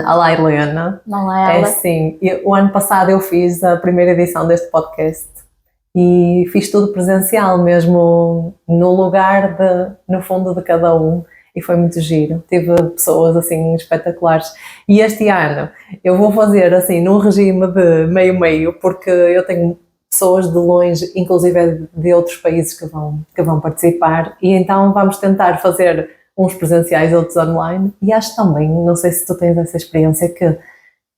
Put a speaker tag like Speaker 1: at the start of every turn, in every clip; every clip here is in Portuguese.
Speaker 1: Olá, Helena.
Speaker 2: Olá,
Speaker 1: É assim, o ano passado eu fiz a primeira edição deste podcast e fiz tudo presencial mesmo, no lugar no fundo de cada um, e foi muito giro. Tive pessoas assim espetaculares. E este ano eu vou fazer assim num regime de meio-meio, porque eu tenho pessoas de longe, inclusive de outros países que vão participar, e então vamos tentar fazer uns presenciais, outros online, e acho também, não sei se tu tens essa experiência, que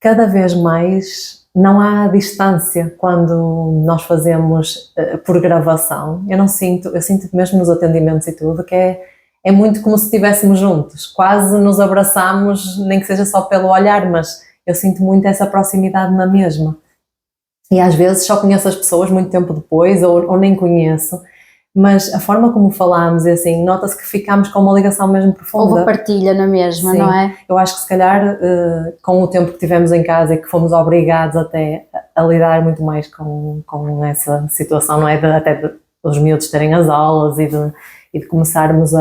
Speaker 1: cada vez mais não há distância quando nós fazemos por gravação. Eu sinto mesmo nos atendimentos e tudo, que é muito como se estivéssemos juntos, quase nos abraçamos, nem que seja só pelo olhar, mas eu sinto muito essa proximidade na mesma. E às vezes só conheço as pessoas muito tempo depois, ou nem conheço, mas a forma como falamos, assim, nota-se que ficamos com uma ligação mesmo profunda.
Speaker 2: Houve partilha na mesma,
Speaker 1: sim,
Speaker 2: não é?
Speaker 1: Eu acho que se calhar com o tempo que tivemos em casa e que fomos obrigados até a lidar muito mais com essa situação, não é? Os miúdos terem as aulas e de começarmos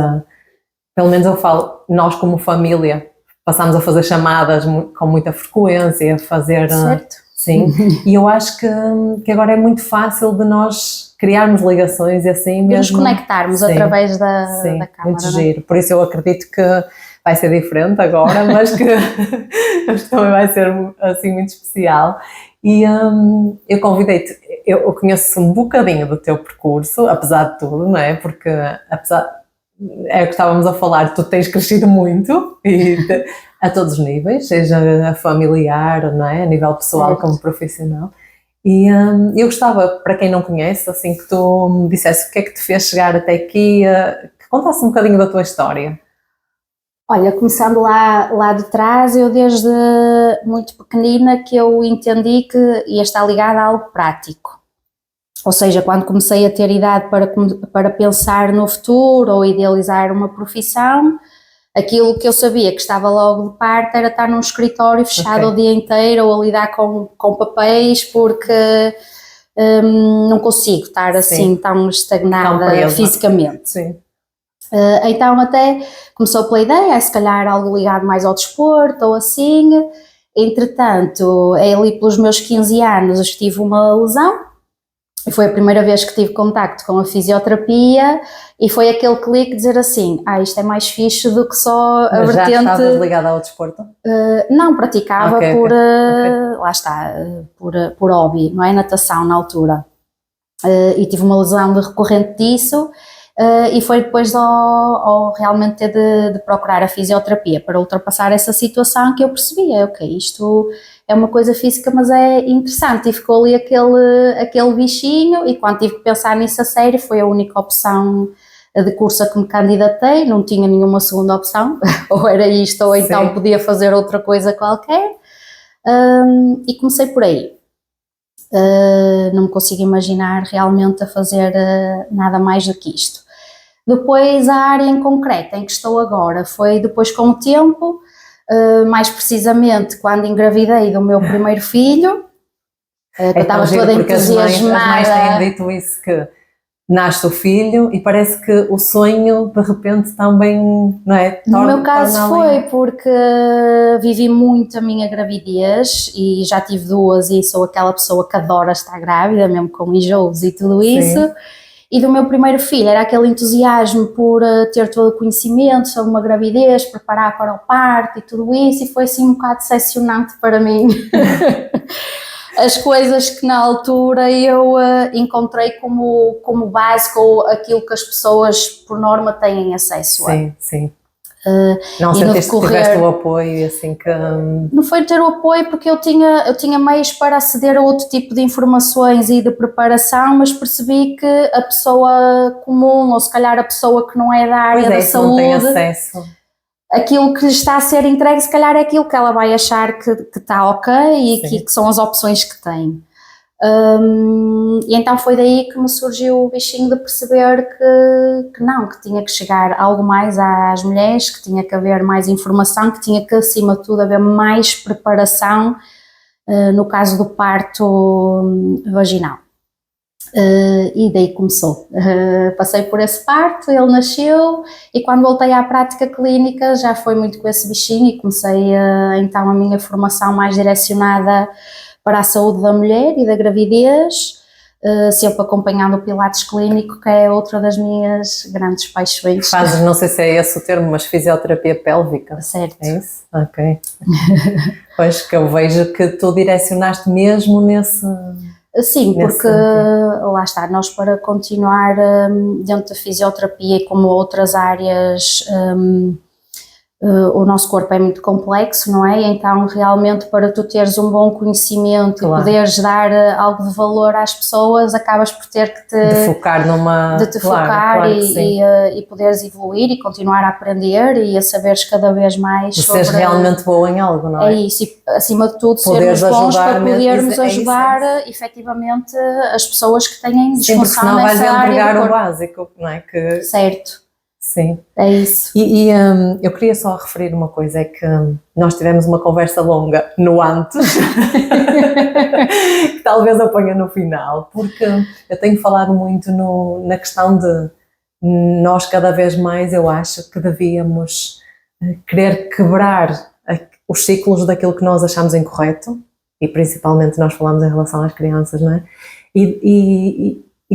Speaker 1: pelo menos eu falo, nós como família passamos a fazer chamadas com muita frequência, a fazer...
Speaker 2: Certo.
Speaker 1: Sim, e eu acho que agora é muito fácil de nós criarmos ligações e assim mesmo.
Speaker 2: De nos conectarmos através da câmara.
Speaker 1: Muito giro, por isso eu acredito que vai ser diferente agora, mas que também vai ser assim muito especial. E eu convidei-te, eu conheço um bocadinho do teu percurso, apesar de tudo, não é? Porque é o que estávamos a falar, tu tens crescido muito a todos os níveis, seja familiar, não é? A nível pessoal, certo, como profissional. E eu gostava, para quem não conhece, assim, que tu me dissesse o que é que te fez chegar até aqui, que contasse um bocadinho da tua história.
Speaker 2: Olha, começando lá de trás, eu desde muito pequenina que eu entendi que ia estar ligada a algo prático. Ou seja, quando comecei a ter idade para pensar no futuro ou idealizar uma profissão, aquilo que eu sabia que estava logo de parte era estar num escritório fechado o dia inteiro ou a lidar com papéis, porque não consigo estar assim tão estagnada fisicamente.
Speaker 1: Sim.
Speaker 2: Então até começou pela ideia, se calhar algo ligado mais ao desporto ou assim. Entretanto, ali pelos meus 15 anos tive uma lesão. Foi a primeira vez que tive contacto com a fisioterapia e foi aquele clique de dizer assim, isto é mais fixe do que só a vertente...
Speaker 1: Já estavas ligada ao desporto?
Speaker 2: Não, praticava lá está, por hobby, não é? Natação na altura. E tive uma lesão recorrente disso e foi depois ao realmente ter de procurar a fisioterapia para ultrapassar essa situação que eu percebia, isto... é uma coisa física, mas é interessante, e ficou ali aquele bichinho, e quando tive que pensar nisso a sério, foi a única opção de curso a que me candidatei, não tinha nenhuma segunda opção, ou era isto, ou então podia fazer outra coisa qualquer, e comecei por aí. Não me consigo imaginar realmente a fazer nada mais do que isto. Depois a área em concreto em que estou agora foi depois com o tempo, mais precisamente quando engravidei do meu primeiro filho, que eu estava toda entusiasmada.
Speaker 1: As mães têm dito isso, que nasce o filho e parece que o sonho de repente também, não é?
Speaker 2: No meu caso foi porque vivi muito a minha gravidez e já tive 2 e sou aquela pessoa que adora estar grávida, mesmo com enjoos e tudo isso. Sim. E do meu primeiro filho era aquele entusiasmo por ter todo o conhecimento sobre uma gravidez, preparar para o parto e tudo isso, e foi assim um bocado decepcionante para mim. As coisas que na altura eu encontrei como básico ou aquilo que as pessoas por norma têm acesso a.
Speaker 1: Sim. Não sentiste que tiveste o apoio assim que...
Speaker 2: Não foi ter o apoio porque eu tinha meios para aceder a outro tipo de informações e de preparação, mas percebi que a pessoa comum, ou se calhar a pessoa que não é da área da saúde,
Speaker 1: não tem acesso.
Speaker 2: Aquilo que lhe está a ser entregue, se calhar é aquilo que ela vai achar que está ok e que são as opções que tem. E então foi daí que me surgiu o bichinho de perceber que tinha que chegar algo mais às mulheres, que tinha que haver mais informação, que tinha que acima de tudo haver mais preparação no caso do parto vaginal. E daí começou. Passei por esse parto, ele nasceu e quando voltei à prática clínica já foi muito com esse bichinho e comecei então a minha formação mais direcionada para a saúde da mulher e da gravidez, sempre acompanhando o Pilates clínico, que é outra das minhas grandes paixões.
Speaker 1: Fazes, não sei se é esse o termo, mas fisioterapia pélvica.
Speaker 2: Certo.
Speaker 1: É isso? Ok. Pois que eu vejo que tu direcionaste mesmo nesse...
Speaker 2: Sim, porque lá está, nós para continuar dentro da fisioterapia e como outras áreas, o nosso corpo é muito complexo, não é? Então realmente para tu teres um bom conhecimento claro. E poderes dar algo de valor às pessoas, acabas por ter que
Speaker 1: de focar numa...
Speaker 2: De te focar claro e poderes evoluir e continuar a aprender e a saberes cada vez mais
Speaker 1: sobre... Seres realmente boa em algo, não é?
Speaker 2: É isso, e acima de tudo sermos bons para podermos ajudar efetivamente as pessoas que têm disfunção nessa área.
Speaker 1: Sim, porque senão vais entregar o básico, não é? Que...
Speaker 2: Certo.
Speaker 1: Sim.
Speaker 2: É isso.
Speaker 1: E eu queria só referir uma coisa, é que nós tivemos uma conversa longa no antes, que talvez eu ponha no final, porque eu tenho falado muito na questão de nós cada vez mais, eu acho que devíamos querer quebrar os ciclos daquilo que nós achamos incorreto, e principalmente nós falamos em relação às crianças, não é?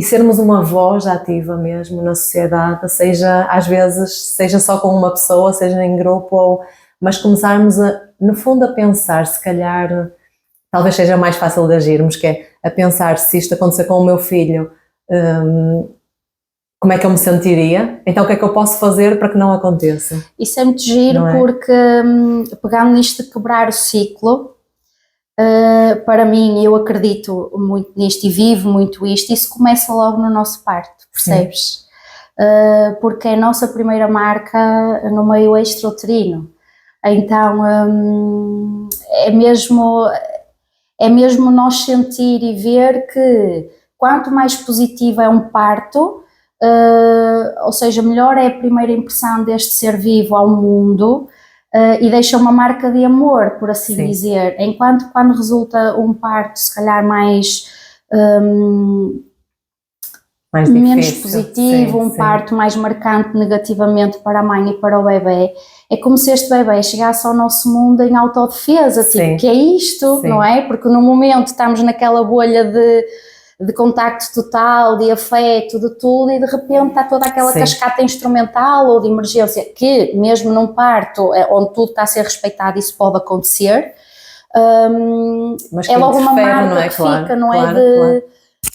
Speaker 1: E sermos uma voz ativa mesmo na sociedade, seja às vezes, seja só com uma pessoa, seja em grupo, mas começarmos no fundo a pensar, se calhar, talvez seja mais fácil de agirmos, que é a pensar se isto acontecer com o meu filho, como é que eu me sentiria? Então o que é que eu posso fazer para que não aconteça?
Speaker 2: Isso é muito giro porque pegando nisto de quebrar o ciclo, para mim, eu acredito muito nisto e vivo muito isto, isso começa logo no nosso parto, percebes? Porque é a nossa primeira marca no meio extrauterino, então é mesmo nós sentir e ver que quanto mais positivo é um parto, ou seja, melhor é a primeira impressão deste ser vivo ao mundo, e deixa uma marca de amor, por assim dizer, enquanto quando resulta um parto se calhar mais difícil, menos positivo, parto mais marcante negativamente para a mãe e para o bebê, é como se este bebê chegasse ao nosso mundo em autodefesa, tipo, que é isto, não é? Porque no momento estamos naquela bolha de contacto total, de afeto, de tudo, e de repente está toda aquela cascata instrumental ou de emergência, que mesmo num parto, onde tudo está a ser respeitado, isso pode acontecer,
Speaker 1: mas
Speaker 2: é logo uma marca que fica, não é? De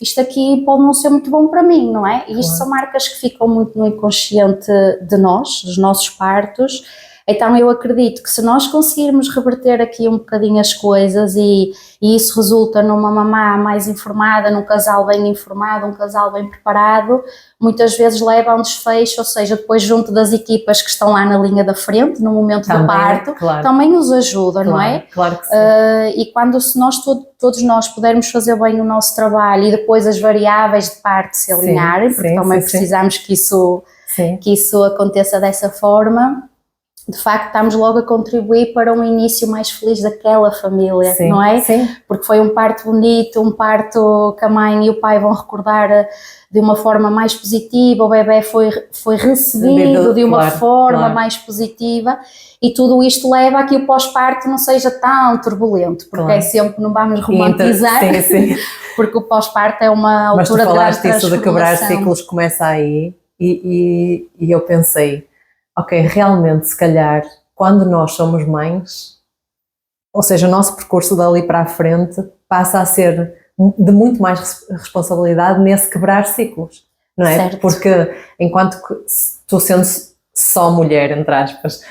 Speaker 2: isto aqui pode não ser muito bom para mim, não é? E isto são marcas que ficam muito no inconsciente de nós, dos nossos partos. Então eu acredito que se nós conseguirmos reverter aqui um bocadinho as coisas e isso resulta numa mamã mais informada, num casal bem informado, um casal bem preparado, muitas vezes leva a um desfecho, ou seja, depois junto das equipas que estão lá na linha da frente, no momento do parto, também os ajuda, não é?
Speaker 1: Claro que sim.
Speaker 2: E quando se nós, todos nós pudermos fazer bem o nosso trabalho e depois as variáveis de parto se alinharem, porque também precisamos que isso aconteça dessa forma, de facto estamos logo a contribuir para um início mais feliz daquela família, não é? Sim. Porque foi um parto bonito, um parto que a mãe e o pai vão recordar de uma forma mais positiva, o bebê foi recebido de uma forma mais positiva, e tudo isto leva a que o pós-parto não seja tão turbulento, porque é sempre, não vamos romantizar, porque o pós-parto é uma altura de grande transformação. Mas tu falaste isso de quebrar
Speaker 1: ciclos, começa aí, e eu pensei, ok, realmente, se calhar, quando nós somos mães, ou seja, o nosso percurso dali para a frente passa a ser de muito mais responsabilidade nesse quebrar ciclos, não é?
Speaker 2: Certo.
Speaker 1: Porque enquanto que tu sendo só mulher, entre aspas,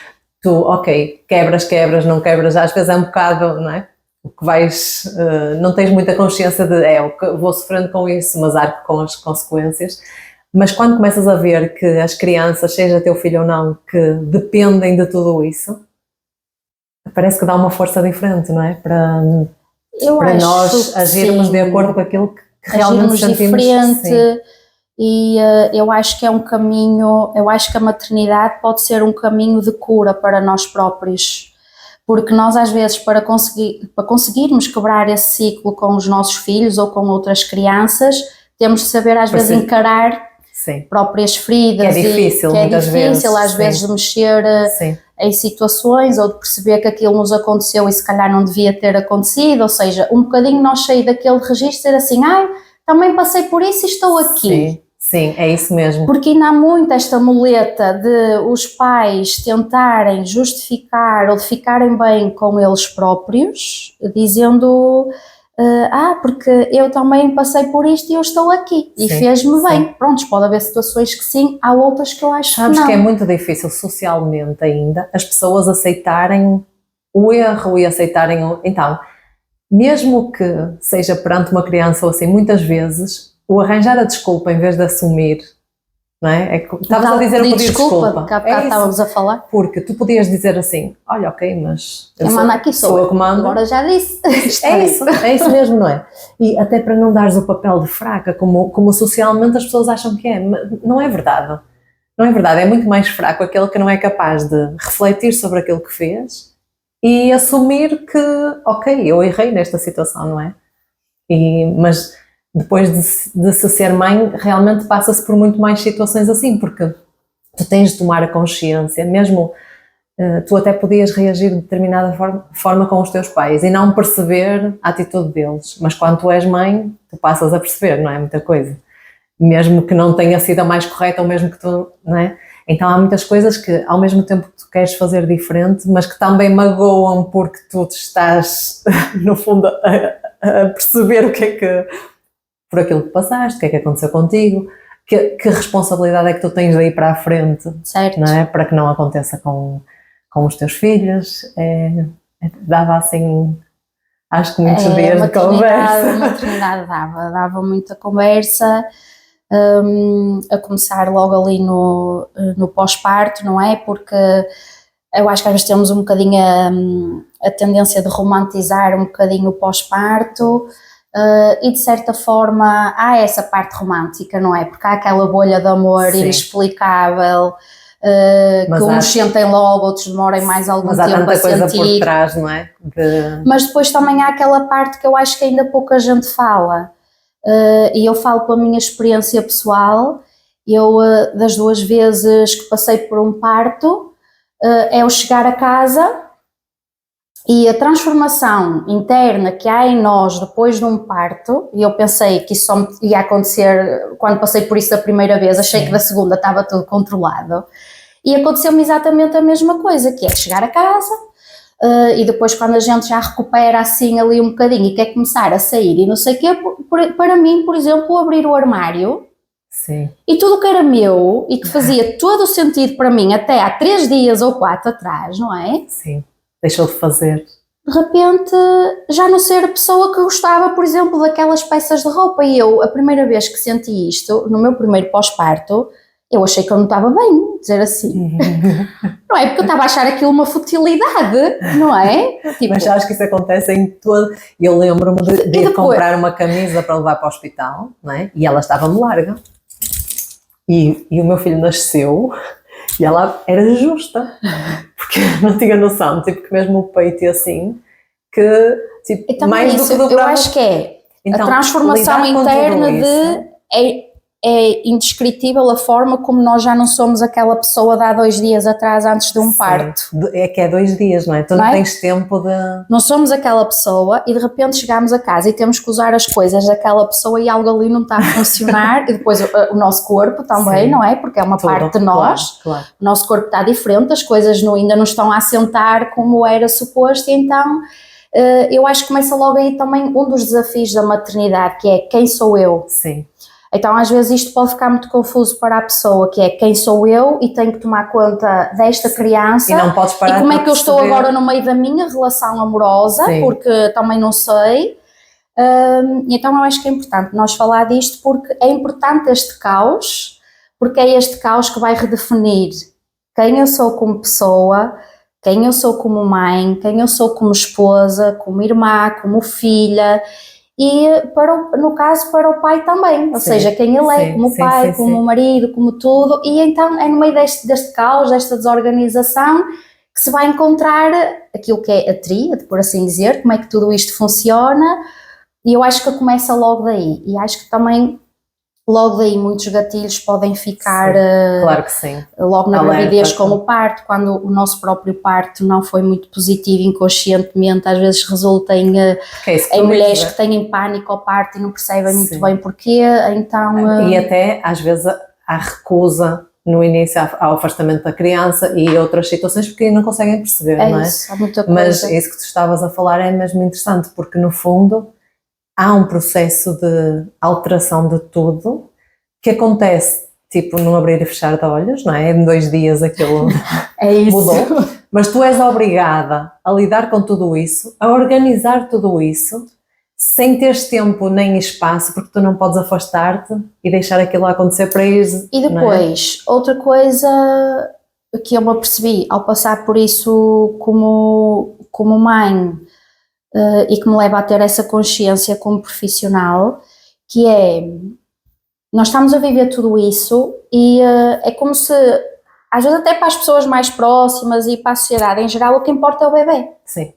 Speaker 1: tu, ok, quebras, não quebras, às vezes é um bocado, não é? O que vais, não tens muita consciência de, vou sofrendo com isso, mas arco com as consequências. Mas quando começas a ver que as crianças, seja teu filho ou não, que dependem de tudo isso, parece que dá uma força diferente, não é? Para nós agirmos de acordo com aquilo que realmente sentimos.
Speaker 2: Diferente, e eu acho que é um caminho, eu acho que a maternidade pode ser um caminho de cura para nós próprios, porque nós às vezes para conseguirmos quebrar esse ciclo com os nossos filhos ou com outras crianças, temos de saber às vezes encarar próprias feridas,
Speaker 1: que é difícil,
Speaker 2: às vezes de mexer em situações ou de perceber que aquilo nos aconteceu e se calhar não devia ter acontecido, ou seja, um bocadinho nós sair daquele registro e dizer assim, também passei por isso e estou aqui.
Speaker 1: Sim, é isso mesmo.
Speaker 2: Porque ainda há muito esta muleta de os pais tentarem justificar ou de ficarem bem com eles próprios, dizendo, porque eu também passei por isto e eu estou aqui e fez-me bem. Pronto, pode haver situações que sim, há outras que eu acho que não.
Speaker 1: Sabes que é muito difícil socialmente ainda as pessoas aceitarem o erro e aceitarem o... Então, mesmo que seja perante uma criança ou assim, muitas vezes... O arranjar a desculpa em vez de assumir, não é? Estavas a dizer o pedido de desculpa.
Speaker 2: Que há bocado estávamos a falar.
Speaker 1: Porque tu podias dizer assim, olha, ok, mas
Speaker 2: eu mando aqui, sou
Speaker 1: eu que mando.
Speaker 2: Agora já disse.
Speaker 1: É isso mesmo, não é? E até para não dares o papel de fraca, como socialmente as pessoas acham que é, não é verdade. Não é verdade, é muito mais fraco aquele que não é capaz de refletir sobre aquilo que fez e assumir que, ok, eu errei nesta situação, não é? Mas... Depois de se ser mãe, realmente passa-se por muito mais situações assim, porque tu tens de tomar a consciência, mesmo tu até podias reagir de determinada forma com os teus pais e não perceber a atitude deles, mas quando tu és mãe, tu passas a perceber, não é? Muita coisa. Mesmo que não tenha sido a mais correta ou mesmo que tu, não é? Então há muitas coisas que ao mesmo tempo que tu queres fazer diferente, mas que também magoam porque tu te estás, no fundo, a perceber o que é que... por aquilo que passaste, o que é que aconteceu contigo, que responsabilidade é que tu tens daí para a frente,
Speaker 2: certo.
Speaker 1: Não é? Para que não aconteça com os teus filhos, dava assim, acho que muitos dias de conversa.
Speaker 2: A maternidade dava muita conversa, a começar logo ali no pós-parto, não é? Porque eu acho que às vezes temos um bocadinho a tendência de romantizar um bocadinho o pós-parto, e de certa forma há essa parte romântica, não é? Porque há aquela bolha de amor inexplicável, que uns sentem logo, outros demorem mais algum tempo a sentir. Mas há tanta coisa
Speaker 1: por trás, não é?
Speaker 2: Mas depois também há aquela parte que eu acho que ainda pouca gente fala, e eu falo pela minha experiência pessoal. Eu, das 2 vezes que passei por um parto, é o chegar a casa e a transformação interna que há em nós depois de um parto, e eu pensei que isso só ia acontecer quando passei por isso da primeira vez, achei que da segunda estava tudo controlado, e aconteceu-me exatamente a mesma coisa, que é chegar a casa, e depois quando a gente já recupera assim ali um bocadinho e quer começar a sair e não sei o quê, para mim, por exemplo, abrir o armário, e tudo que era meu e que fazia todo o sentido para mim até há 3 dias ou 4 atrás, não é?
Speaker 1: Sim. Deixou de fazer.
Speaker 2: De repente, já não ser a pessoa que gostava, por exemplo, daquelas peças de roupa. E eu, a primeira vez que senti isto, no meu primeiro pós-parto, eu achei que eu não estava bem, dizer assim. Não é? Porque eu estava a achar aquilo uma futilidade, não é?
Speaker 1: Tipo, mas acho que isso acontece em todo... Eu lembro-me de ir comprar uma camisa para levar para o hospital, não é? E ela estava-me larga. E o meu filho nasceu... E ela era justa, porque não tinha noção, tipo, que mesmo o peito e assim, que tipo,
Speaker 2: então,
Speaker 1: mais do que dobrava.
Speaker 2: Eu acho que é então, a transformação interna é indescritível a forma como nós já não somos aquela pessoa de há 2 dias atrás antes de um parto.
Speaker 1: É que é 2 dias, não é? Tu não tens tempo de...
Speaker 2: Não somos aquela pessoa e de repente chegamos a casa e temos que usar as coisas daquela pessoa e algo ali não está a funcionar e depois o nosso corpo também, não é? Porque é uma parte de nós,
Speaker 1: claro.
Speaker 2: O nosso corpo está diferente, as coisas ainda não estão a assentar como era suposto, e então eu acho que começa logo aí também um dos desafios da maternidade, que é quem sou eu?
Speaker 1: Sim.
Speaker 2: Então às vezes isto pode ficar muito confuso para a pessoa, que é quem sou eu e tenho que tomar conta desta criança,
Speaker 1: e não podes parar,
Speaker 2: e como é que eu estou agora no meio da minha relação amorosa, porque também não sei. Então eu acho que é importante nós falar disto, porque é importante este caos, porque é este caos que vai redefinir quem eu sou como pessoa, quem eu sou como mãe, quem eu sou como esposa, como irmã, como filha, e no caso para o pai também, ou seja, quem ele é como pai, como marido, como tudo, e então é no meio deste caos, desta desorganização, que se vai encontrar aquilo que é a tríade, por assim dizer, como é que tudo isto funciona, e eu acho que começa logo daí, e acho que também logo daí muitos gatilhos podem ficar
Speaker 1: claro que sim.
Speaker 2: Logo na gravidez com o parto, quando o nosso próprio parto não foi muito positivo inconscientemente, às vezes resulta em mulheres que têm pânico ao parto e não percebem muito bem porquê, então...
Speaker 1: E até às vezes há recusa no início ao afastamento da criança e outras situações porque não conseguem perceber, não é?
Speaker 2: Isso, há muita coisa.
Speaker 1: Mas isso que tu estavas a falar é mesmo interessante, porque no fundo há um processo de alteração de tudo que acontece, tipo, num abrir e fechar de olhos, não é? Em 2 dias aquilo mudou, mas tu és obrigada a lidar com tudo isso, a organizar tudo isso, sem teres tempo nem espaço, porque tu não podes afastar-te e deixar aquilo acontecer para ir.
Speaker 2: E depois, outra coisa que eu me apercebi ao passar por isso como mãe, e que me leva a ter essa consciência como profissional, que é, nós estamos a viver tudo isso e é como se, às vezes até para as pessoas mais próximas e para a sociedade em geral, o que importa é o bebê.
Speaker 1: Sim,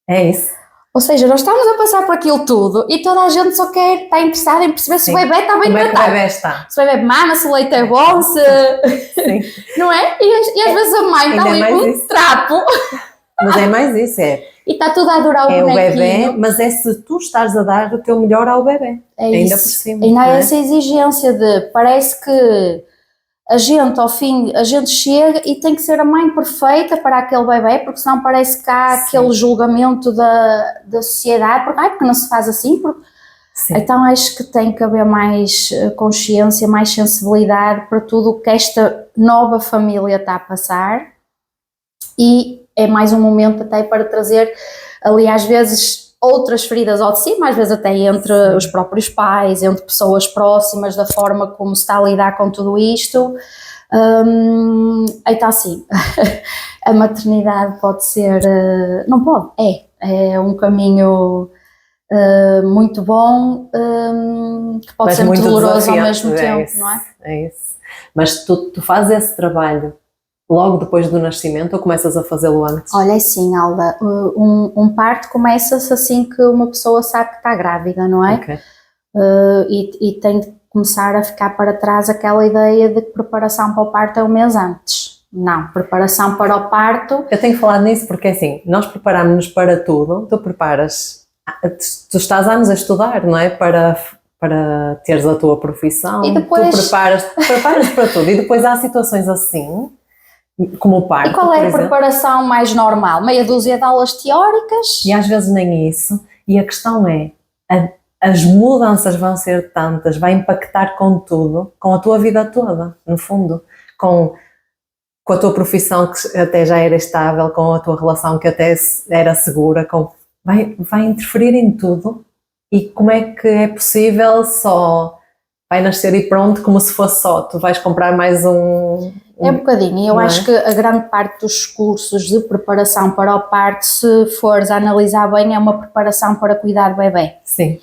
Speaker 1: é isso.
Speaker 2: Ou seja, nós estamos a passar por aquilo tudo e toda a gente só está interessada em perceber se o bebê está bem tratado.
Speaker 1: Como é que o bebê está?
Speaker 2: Se o bebê mama, se o leite é bom,
Speaker 1: Sim.
Speaker 2: Não é? E às vezes a mãe está ali com um trapo.
Speaker 1: Mas é mais isso, E
Speaker 2: está tudo a adorar o bonequinho.
Speaker 1: É o bebê, mas é se tu estás a dar o teu melhor ao bebê. Ainda por cima.
Speaker 2: Ainda há essa exigência de, parece que a gente chega e tem que ser a mãe perfeita para aquele bebê, porque senão parece que há aquele julgamento da sociedade, porque não se faz assim, então acho que tem que haver mais consciência, mais sensibilidade para tudo o que esta nova família está a passar, e é mais um momento até para trazer ali às vezes outras feridas ao de cima, às vezes até entre os próprios pais, entre pessoas próximas, da forma como se está a lidar com tudo isto. Então assim, a maternidade pode ser, não pode, é um caminho muito bom, que pode ser muito doloroso ao mesmo tempo, não é?
Speaker 1: É isso. Mas tu fazes esse trabalho logo depois do nascimento ou começas a fazê-lo antes?
Speaker 2: Olha, sim, Alda, um parto começa-se assim que uma pessoa sabe que está grávida, não é?
Speaker 1: Okay.
Speaker 2: E tem de começar a ficar para trás aquela ideia de que preparação para o parto é um mês antes. Não, preparação para o parto...
Speaker 1: Eu tenho falado nisso porque assim, nós preparamos-nos para tudo, tu estás anos a estudar, não é? Para teres a tua profissão,
Speaker 2: e depois...
Speaker 1: tu preparas para tudo e depois há situações assim... Como o parto,
Speaker 2: e qual é a preparação mais normal? Meia dúzia de aulas teóricas?
Speaker 1: E às vezes nem isso. E a questão é, as mudanças vão ser tantas, vai impactar com tudo, com a tua vida toda, no fundo. Com a tua profissão que até já era estável, com a tua relação que até era segura, vai interferir em tudo. E como é que é possível só... Vai nascer e pronto, como se fosse só, tu vais comprar mais um...
Speaker 2: É um bocadinho, e eu acho que a grande parte dos cursos de preparação para o parto, se fores a analisar bem, é uma preparação para cuidar do bebê.
Speaker 1: Sim.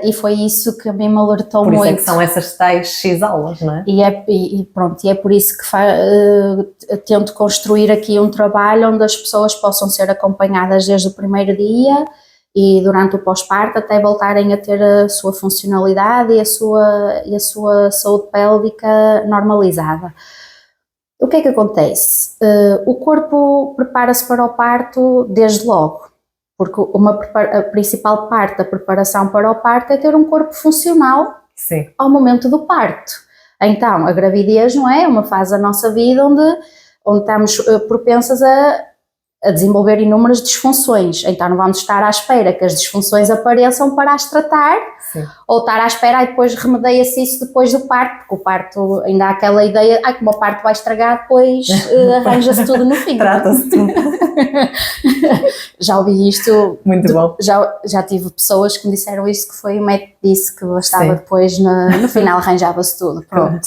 Speaker 2: E foi isso que a mim me alertou
Speaker 1: muito.
Speaker 2: Por isso
Speaker 1: é que são essas tais X aulas, não é?
Speaker 2: E é por isso que tento construir aqui um trabalho onde as pessoas possam ser acompanhadas desde o primeiro dia e durante o pós-parto até voltarem a ter a sua funcionalidade e a sua saúde pélvica normalizada. O que é que acontece? O corpo prepara-se para o parto desde logo, porque a principal parte da preparação para o parto é ter um corpo funcional
Speaker 1: Sim.
Speaker 2: ao momento do parto. Então, a gravidez não é uma fase da nossa vida onde estamos propensas a desenvolver inúmeras disfunções, então não vamos estar à espera que as disfunções apareçam para as tratar.
Speaker 1: Sim.
Speaker 2: Ou estar à espera e depois remedeia-se isso depois do parto, porque o parto ainda há aquela ideia, como o parto vai estragar, depois arranja-se tudo no fim.
Speaker 1: Trata-se tudo.
Speaker 2: Já ouvi isto.
Speaker 1: Muito bom.
Speaker 2: Já tive pessoas que me disseram isso, que foi o médico que disse que bastava depois, no final arranjava-se tudo, pronto.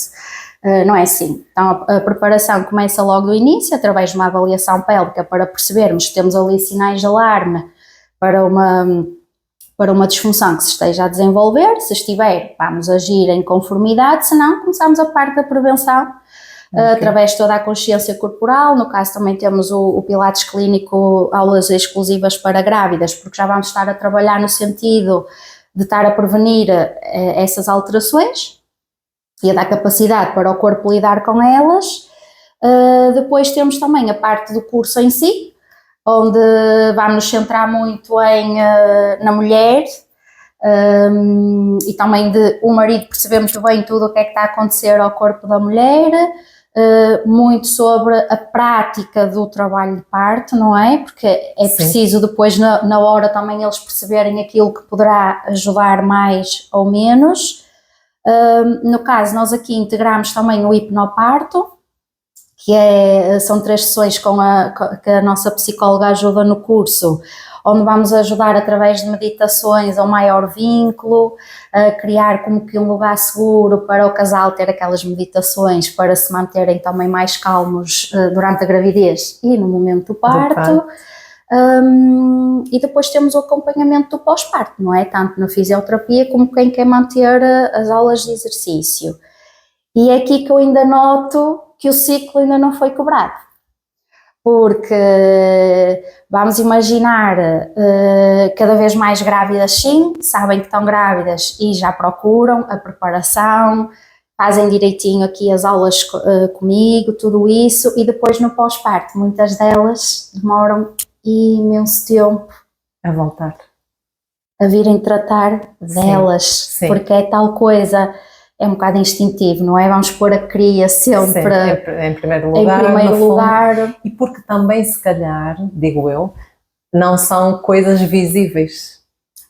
Speaker 2: Não é assim. Então a preparação começa logo do início, através de uma avaliação pélvica para percebermos se temos ali sinais de alarme para uma disfunção que se esteja a desenvolver. Se estiver, vamos agir em conformidade, se não, começamos a parte da prevenção, através de toda a consciência corporal. No caso também temos o Pilates clínico, aulas exclusivas para grávidas, porque já vamos estar a trabalhar no sentido de estar a prevenir essas alterações e a dar capacidade para o corpo lidar com elas. Depois temos também a parte do curso em si, onde vamos nos centrar muito na mulher, e também o marido perceber muito bem tudo o que é que está a acontecer ao corpo da mulher, muito sobre a prática do trabalho de parto, não é? Porque é Sim. preciso depois na hora também eles perceberem aquilo que poderá ajudar mais ou menos. No caso, nós aqui integramos também o hipnoparto, que são 3 sessões que a nossa psicóloga ajuda no curso, onde vamos ajudar através de meditações ao maior vínculo, a criar como que um lugar seguro para o casal ter aquelas meditações para se manterem também mais calmos durante a gravidez e no momento do parto. E depois temos o acompanhamento do pós-parto, não é? Tanto na fisioterapia como quem quer manter as aulas de exercício. E é aqui que eu ainda noto que o ciclo ainda não foi quebrado, porque vamos imaginar cada vez mais grávidas sim, sabem que estão grávidas e já procuram a preparação, fazem direitinho aqui as aulas comigo, tudo isso, e depois no pós-parto muitas delas demoram imenso tempo
Speaker 1: a voltar,
Speaker 2: a virem tratar delas, sim. Porque é tal coisa... É um bocado instintivo, não é? Vamos pôr a cria sempre
Speaker 1: em primeiro lugar. E porque também, se calhar, digo eu, não são coisas visíveis.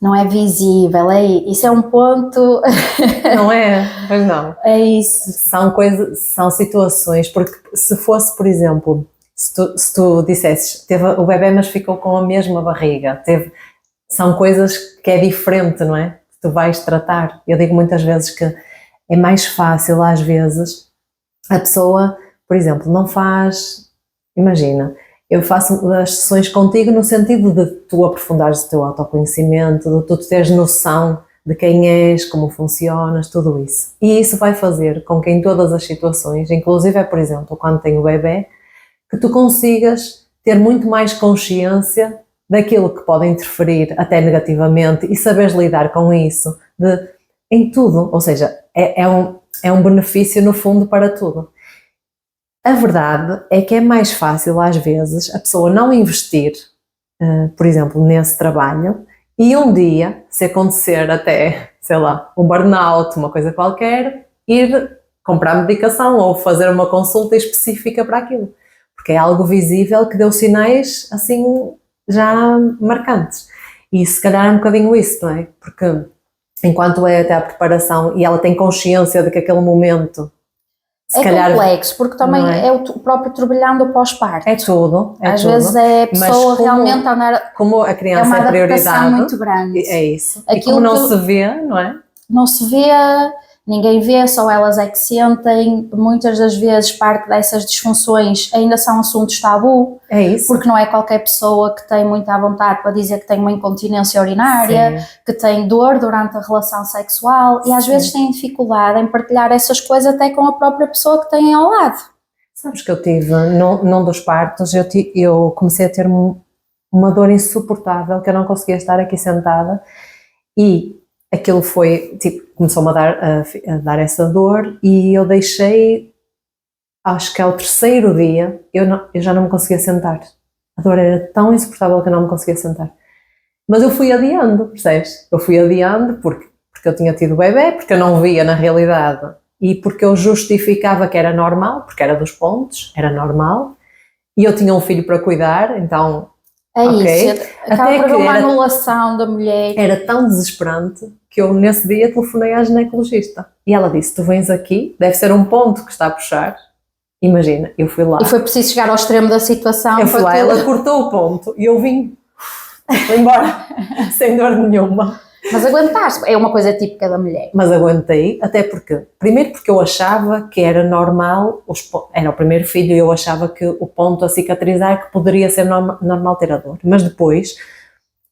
Speaker 2: Não é visível, isso é um ponto...
Speaker 1: Não é? Pois não.
Speaker 2: É isso.
Speaker 1: São situações, porque se fosse, por exemplo, se tu dissesses, teve o bebê mas ficou com a mesma barriga, são coisas que é diferente, não é? Que tu vais tratar. Eu digo muitas vezes que é mais fácil, às vezes, a pessoa, por exemplo, não faz... Imagina, eu faço as sessões contigo no sentido de tu aprofundares o teu autoconhecimento, de tu teres noção de quem és, como funcionas, tudo isso. E isso vai fazer com que em todas as situações, inclusive, por exemplo, quando tem o bebê, que tu consigas ter muito mais consciência daquilo que pode interferir até negativamente e saberes lidar com isso, em tudo, ou seja, é um benefício no fundo para tudo. A verdade é que é mais fácil às vezes a pessoa não investir, por exemplo, nesse trabalho e um dia, se acontecer até, sei lá, um burnout, uma coisa qualquer, ir comprar medicação ou fazer uma consulta específica para aquilo, porque é algo visível que deu sinais assim já marcantes. E se calhar é um bocadinho isso, não é? Porque enquanto é até a preparação e ela tem consciência de que aquele momento
Speaker 2: se calhar, complexo, porque também é o próprio turbilhão do pós-parto.
Speaker 1: É tudo.
Speaker 2: Às vezes é a pessoa realmente andar...
Speaker 1: Como a criança é prioridade.
Speaker 2: Muito grande.
Speaker 1: É isso. Aquilo e como não se vê, não é?
Speaker 2: Não se vê, ninguém vê, só elas é que sentem. Muitas das vezes parte dessas disfunções ainda são assuntos tabu.
Speaker 1: É isso.
Speaker 2: Porque não é qualquer pessoa que tem muita vontade para dizer que tem uma incontinência urinária, Sim. que tem dor durante a relação sexual e às
Speaker 1: Sim.
Speaker 2: vezes têm dificuldade em partilhar essas coisas até com a própria pessoa que têm ao lado.
Speaker 1: Sabes que eu tive, num dos partos, eu comecei a ter uma dor insuportável que eu não conseguia estar aqui sentada e aquilo foi, tipo, começou-me a dar essa dor e eu deixei, acho que ao 3º dia, eu já não me conseguia sentar. A dor era tão insuportável que eu não me conseguia sentar. Mas eu fui adiando, percebes? Eu fui adiando porque eu tinha tido o bebê, porque eu não via na realidade e porque eu justificava que era normal, porque era dos pontos, era normal, e eu tinha um filho para cuidar, então...
Speaker 2: É okay. Isso, acaba por uma anulação da mulher.
Speaker 1: Era tão desesperante que eu nesse dia telefonei à ginecologista e ela disse, tu vens aqui, deve ser um ponto que está a puxar. Imagina, eu fui lá.
Speaker 2: E foi preciso chegar ao extremo da situação.
Speaker 1: Eu fui lá, ela cortou o ponto e eu vim embora, sem dor nenhuma.
Speaker 2: Mas aguentaste, é uma coisa típica da mulher.
Speaker 1: Mas aguentei, até porque, primeiro porque eu achava que era normal, era o primeiro filho e eu achava que o ponto a cicatrizar que poderia ser normal ter a dor. Mas depois,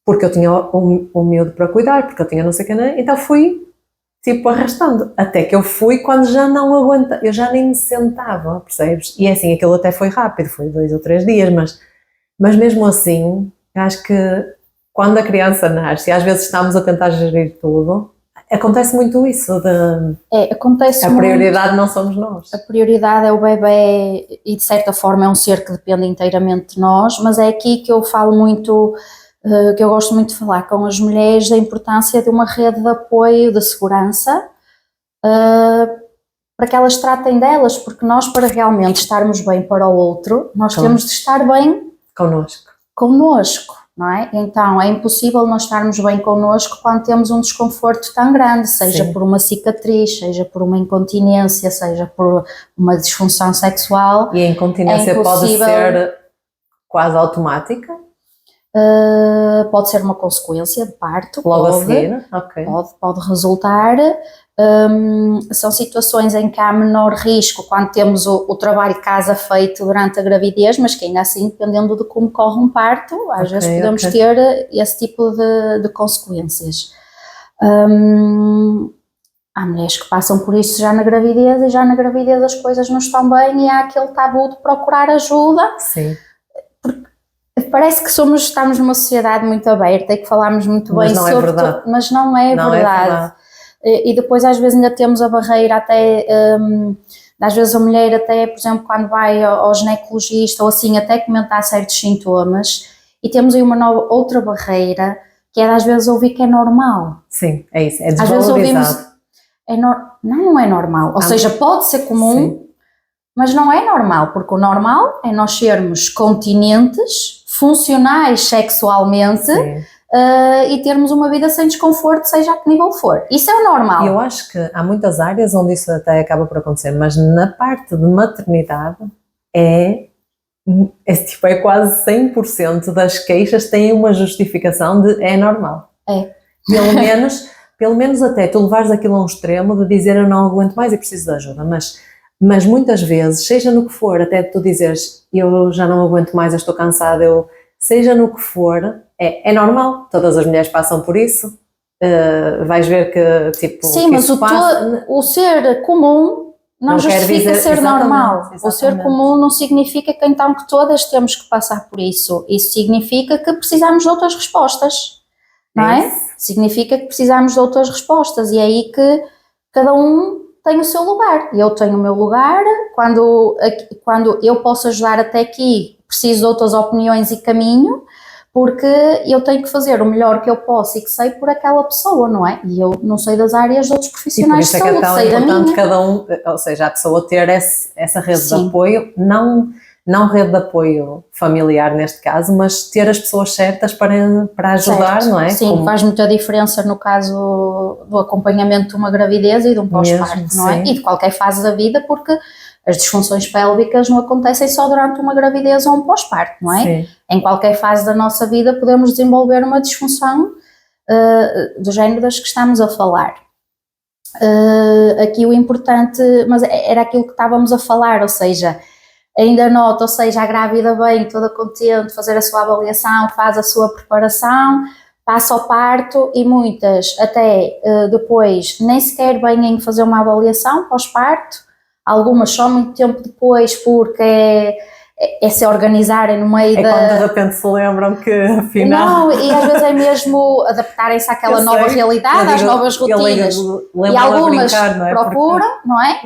Speaker 1: porque eu tinha o miúdo para cuidar, porque eu tinha não sei o que, né? Então fui tipo arrastando, até que eu fui quando já não aguentava, eu já nem me sentava, percebes? E assim, aquilo até foi rápido, foi 2 ou 3 dias, mas mesmo assim, acho que quando a criança nasce, e às vezes estamos a tentar gerir tudo, acontece muito isso,
Speaker 2: acontece
Speaker 1: a prioridade não somos nós.
Speaker 2: A prioridade é o bebê e de certa forma é um ser que depende inteiramente de nós, mas é aqui que eu falo muito, que eu gosto muito de falar com as mulheres, da importância de uma rede de apoio, de segurança, para que elas tratem delas, porque nós, para realmente estarmos bem para o outro, nós temos de estar bem connosco, não é? Então é impossível nós estarmos bem connosco quando temos um desconforto tão grande, seja por uma cicatriz, seja por uma incontinência, seja por uma disfunção sexual.
Speaker 1: E a incontinência pode ser quase automática?
Speaker 2: Pode ser uma consequência de parto,
Speaker 1: logo a seguir,
Speaker 2: pode resultar. São situações em que há menor risco quando temos o trabalho de casa feito durante a gravidez, mas que ainda assim, dependendo de como corre um parto, às vezes podemos ter esse tipo de consequências. Há mulheres que passam por isso já na gravidez, e já na gravidez as coisas não estão bem e há aquele tabu de procurar ajuda.
Speaker 1: Sim.
Speaker 2: Parece que estamos numa sociedade muito aberta e que falamos muito bem sobre tudo, mas não é verdade. E depois às vezes ainda temos a barreira até, às vezes a mulher até, por exemplo, quando vai ao ginecologista ou assim, até comentar certos sintomas, e temos aí outra barreira, que é às vezes ouvir que é normal.
Speaker 1: Sim, é isso, é desvalorizado.
Speaker 2: Às vezes ouvimos, não é normal, ou seja, pode ser comum, mas não é normal, porque o normal é nós sermos continentes, funcionais sexualmente, e termos uma vida sem desconforto, seja a que nível for. Isso é o normal.
Speaker 1: E eu acho que há muitas áreas onde isso até acaba por acontecer, mas na parte de maternidade é quase 100% das queixas têm uma justificação de é normal. Pelo menos até tu levares aquilo a um extremo de dizer eu não aguento mais e preciso de ajuda, mas muitas vezes, seja no que for, até tu dizeres eu já não aguento mais, eu estou cansada, seja no que for, é normal, todas as mulheres passam por isso, vais ver que tipo...
Speaker 2: Sim, mas o ser comum não justifica ser normal. Exatamente. O ser comum não significa que então que todas temos que passar por isso. Isso significa que precisamos de outras respostas, não é? Significa que precisamos de outras respostas e é aí que cada um tem o seu lugar. Eu tenho o meu lugar, quando eu posso ajudar até aqui, preciso de outras opiniões e caminho, porque eu tenho que fazer o melhor que eu posso e que sei por aquela pessoa, não é? E eu não sei das áreas de outros profissionais de saúde, sei da minha. E por isso é que é tão importante cada um,
Speaker 1: ou seja, a pessoa ter essa rede de apoio, não rede de apoio familiar neste caso, mas ter as pessoas certas para ajudar, não é?
Speaker 2: Sim, faz muita diferença no caso do acompanhamento de uma gravidez e de um pós-parto, não é? E de qualquer fase da vida, porque as disfunções pélvicas não acontecem só durante uma gravidez ou um pós-parto, não é?
Speaker 1: Sim.
Speaker 2: Em qualquer fase da nossa vida podemos desenvolver uma disfunção do género das que estamos a falar. Aqui o importante, mas era aquilo que estávamos a falar, ou seja, ainda nota, ou seja, a grávida bem, toda contente, fazer a sua avaliação, faz a sua preparação, passa ao parto e muitas até depois nem sequer vêm em fazer uma avaliação pós-parto, algumas só muito tempo depois porque é se organizarem no meio da...
Speaker 1: quando de repente se lembram que afinal...
Speaker 2: Não, e às vezes é mesmo adaptarem-se àquela nova realidade, às novas rotinas. E algumas procuram, não é?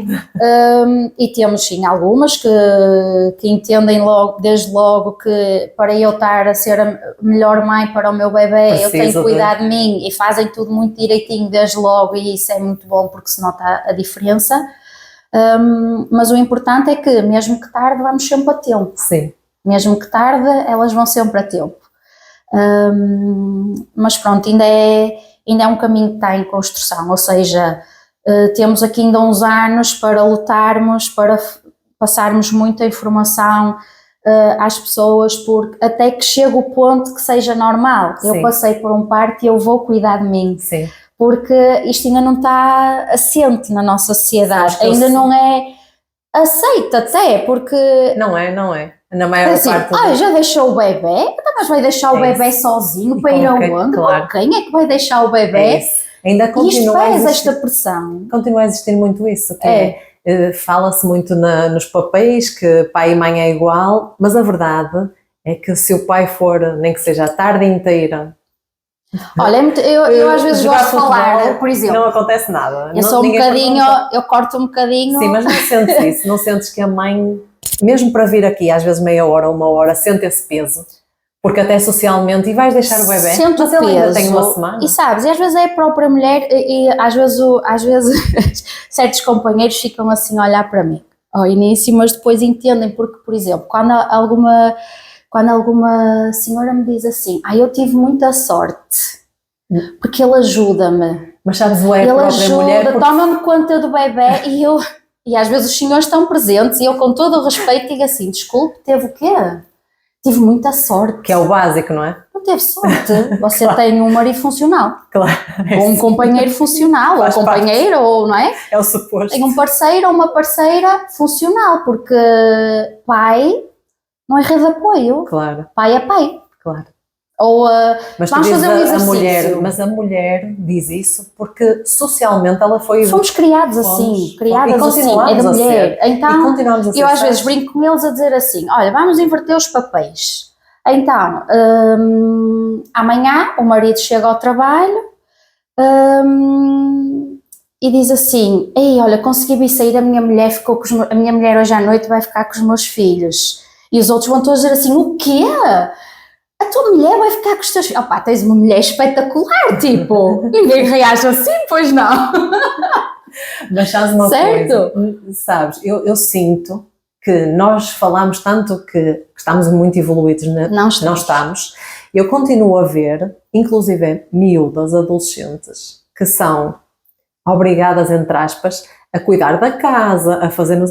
Speaker 2: E temos sim algumas que entendem desde logo que para eu estar a ser a melhor mãe para o meu bebê, eu tenho que cuidar de mim e fazem tudo muito direitinho desde logo e isso é muito bom porque se nota a diferença. Mas o importante é que mesmo que tarde vamos sempre a tempo.
Speaker 1: Sim.
Speaker 2: Mesmo que tarde elas vão sempre a tempo. Mas pronto, ainda é um caminho que está em construção, ou seja, temos aqui ainda uns anos para lutarmos, para passarmos muita informação às pessoas, porque até que chegue o ponto que seja normal. Sim. Eu passei por um parto e eu vou cuidar de mim.
Speaker 1: Sim.
Speaker 2: Porque isto ainda não está assente na nossa sociedade, ainda não é aceito até, porque...
Speaker 1: Não é, na maior parte...
Speaker 2: já deixou o bebê? Mas vai deixar o bebê sozinho para ir aonde?
Speaker 1: Claro.
Speaker 2: Quem é que vai deixar o bebê?
Speaker 1: Ainda continua
Speaker 2: e isto faz esta pressão.
Speaker 1: Continua a existir muito isso, fala-se muito nos papéis que pai e mãe é igual, mas a verdade é que se o pai for, nem que seja a tarde inteira,
Speaker 2: Olha, eu às vezes gosto de falar,
Speaker 1: futebol,
Speaker 2: por exemplo.
Speaker 1: Não acontece nada.
Speaker 2: Eu sou um bocadinho, eu corto um bocadinho.
Speaker 1: Sim, mas não sentes isso, não sentes que a mãe, mesmo para vir aqui, às vezes meia hora, uma hora, sente esse peso. Porque até socialmente, e vais deixar o bebê,
Speaker 2: sente
Speaker 1: mas
Speaker 2: o
Speaker 1: ele ainda
Speaker 2: peso,
Speaker 1: tem uma semana.
Speaker 2: e sabes, e às vezes é a própria mulher, e às vezes certos companheiros ficam assim a olhar para mim ao início, mas depois entendem, porque, por exemplo, quando alguma senhora me diz assim, eu tive muita sorte, porque ele ajuda-me.
Speaker 1: Mas sabes, ele
Speaker 2: própria
Speaker 1: ajuda,
Speaker 2: mulher porque... toma-me conta do bebê e às vezes os senhores estão presentes e eu com todo o respeito digo assim, desculpe, teve o quê? Tive muita sorte.
Speaker 1: Que é o básico, não é?
Speaker 2: Não teve sorte. Você
Speaker 1: claro.
Speaker 2: Tem um marido funcional.
Speaker 1: Claro.
Speaker 2: Ou um companheiro funcional, ou companheiro, ou não é?
Speaker 1: É o suposto.
Speaker 2: Tem um parceiro ou uma parceira funcional, porque pai não é rede de apoio.
Speaker 1: Claro.
Speaker 2: Pai é pai.
Speaker 1: Claro.
Speaker 2: Ou
Speaker 1: mas
Speaker 2: vamos fazer um exercício.
Speaker 1: Mas a mulher diz isso porque socialmente ela foi...
Speaker 2: Fomos criados assim, criadas assim, é da mulher. Então, eu às vezes brinco com eles a dizer assim, olha, vamos inverter os papéis. Então, amanhã o marido chega ao trabalho e diz assim, ei, olha, consegui vir sair, a minha mulher hoje à noite vai ficar com os meus filhos. E os outros vão todos dizer assim, o quê? A tua mulher vai ficar com os teus filhos. Opá, tens uma mulher espetacular, tipo, ninguém reage assim, pois não.
Speaker 1: Mas sabes uma
Speaker 2: certo?
Speaker 1: Coisa, sabes, eu sinto que nós falamos tanto que estamos muito evoluídos, não estamos. Eu continuo a ver, inclusive miúdas, adolescentes, que são obrigadas, entre aspas, a cuidar da casa, a fazer...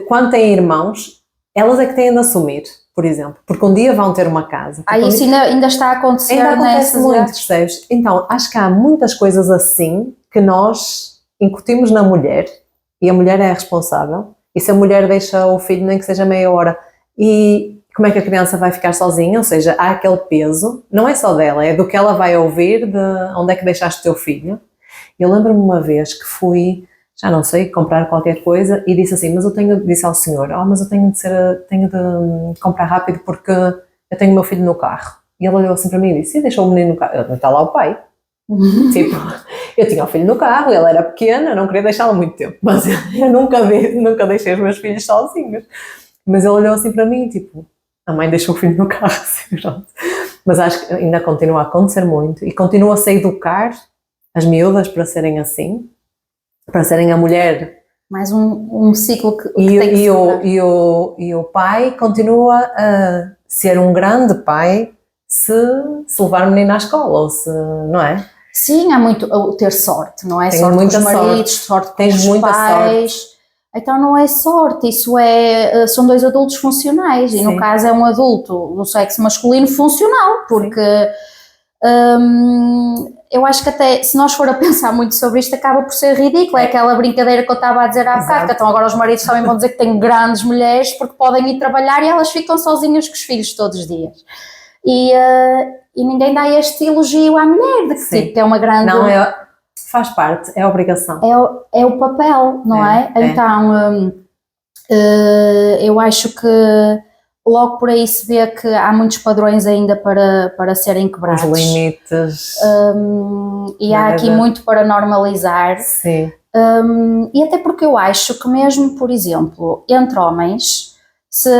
Speaker 1: Quando têm irmãos, elas é que têm de assumir, por exemplo, porque um dia vão ter uma casa.
Speaker 2: Isso ainda está a acontecer.
Speaker 1: Ainda acontece muito, percebes? Então, acho que há muitas coisas assim que nós incutimos na mulher, e a mulher é a responsável, e se a mulher deixa o filho nem que seja meia hora, e como é que a criança vai ficar sozinha? Ou seja, há aquele peso, não é só dela, é do que ela vai ouvir, de onde é que deixaste o teu filho. Eu lembro-me uma vez que fui, já não sei, comprar qualquer coisa e disse assim, mas disse ao senhor, mas eu tenho de comprar rápido porque eu tenho o meu filho no carro. E ele olhou assim para mim e disse, deixou o menino no carro, está lá o pai. Tipo, eu tinha o filho no carro, ele era pequeno, eu não queria deixá-lo muito tempo, mas eu nunca deixei os meus filhos sozinhos. Mas ele olhou assim para mim, tipo, a mãe deixou o filho no carro, assim, pronto. Mas acho que ainda continua a acontecer muito e continua-se a educar as miúdas para serem assim, para serem a mulher.
Speaker 2: Mais um ciclo que
Speaker 1: e,
Speaker 2: tem que
Speaker 1: e o pai continua a ser um grande pai se levar o menino à escola, ou se, não é?
Speaker 2: Sim, há muito o ter sorte, não é?
Speaker 1: Tens
Speaker 2: sorte com os maridos, sorte com
Speaker 1: Tens
Speaker 2: os
Speaker 1: muita
Speaker 2: pais.
Speaker 1: Sorte.
Speaker 2: Então não é sorte, isso são dois adultos funcionais. Sim. E no caso é um adulto do sexo masculino funcional, porque eu acho que até se nós for a pensar muito sobre isto acaba por ser ridículo, é aquela brincadeira que eu estava a dizer há bocado, então agora os maridos também vão dizer que têm grandes mulheres porque podem ir trabalhar e elas ficam sozinhas com os filhos todos os dias. E ninguém dá este elogio à mulher, de que tipo, é uma grande...
Speaker 1: Não, faz parte, é a obrigação.
Speaker 2: É o papel, não é? Então, eu acho que logo por aí se vê que há muitos padrões ainda para serem quebrados.
Speaker 1: Os limites.
Speaker 2: E há aqui muito para normalizar.
Speaker 1: Sim.
Speaker 2: E até porque eu acho que mesmo, por exemplo, entre homens... Se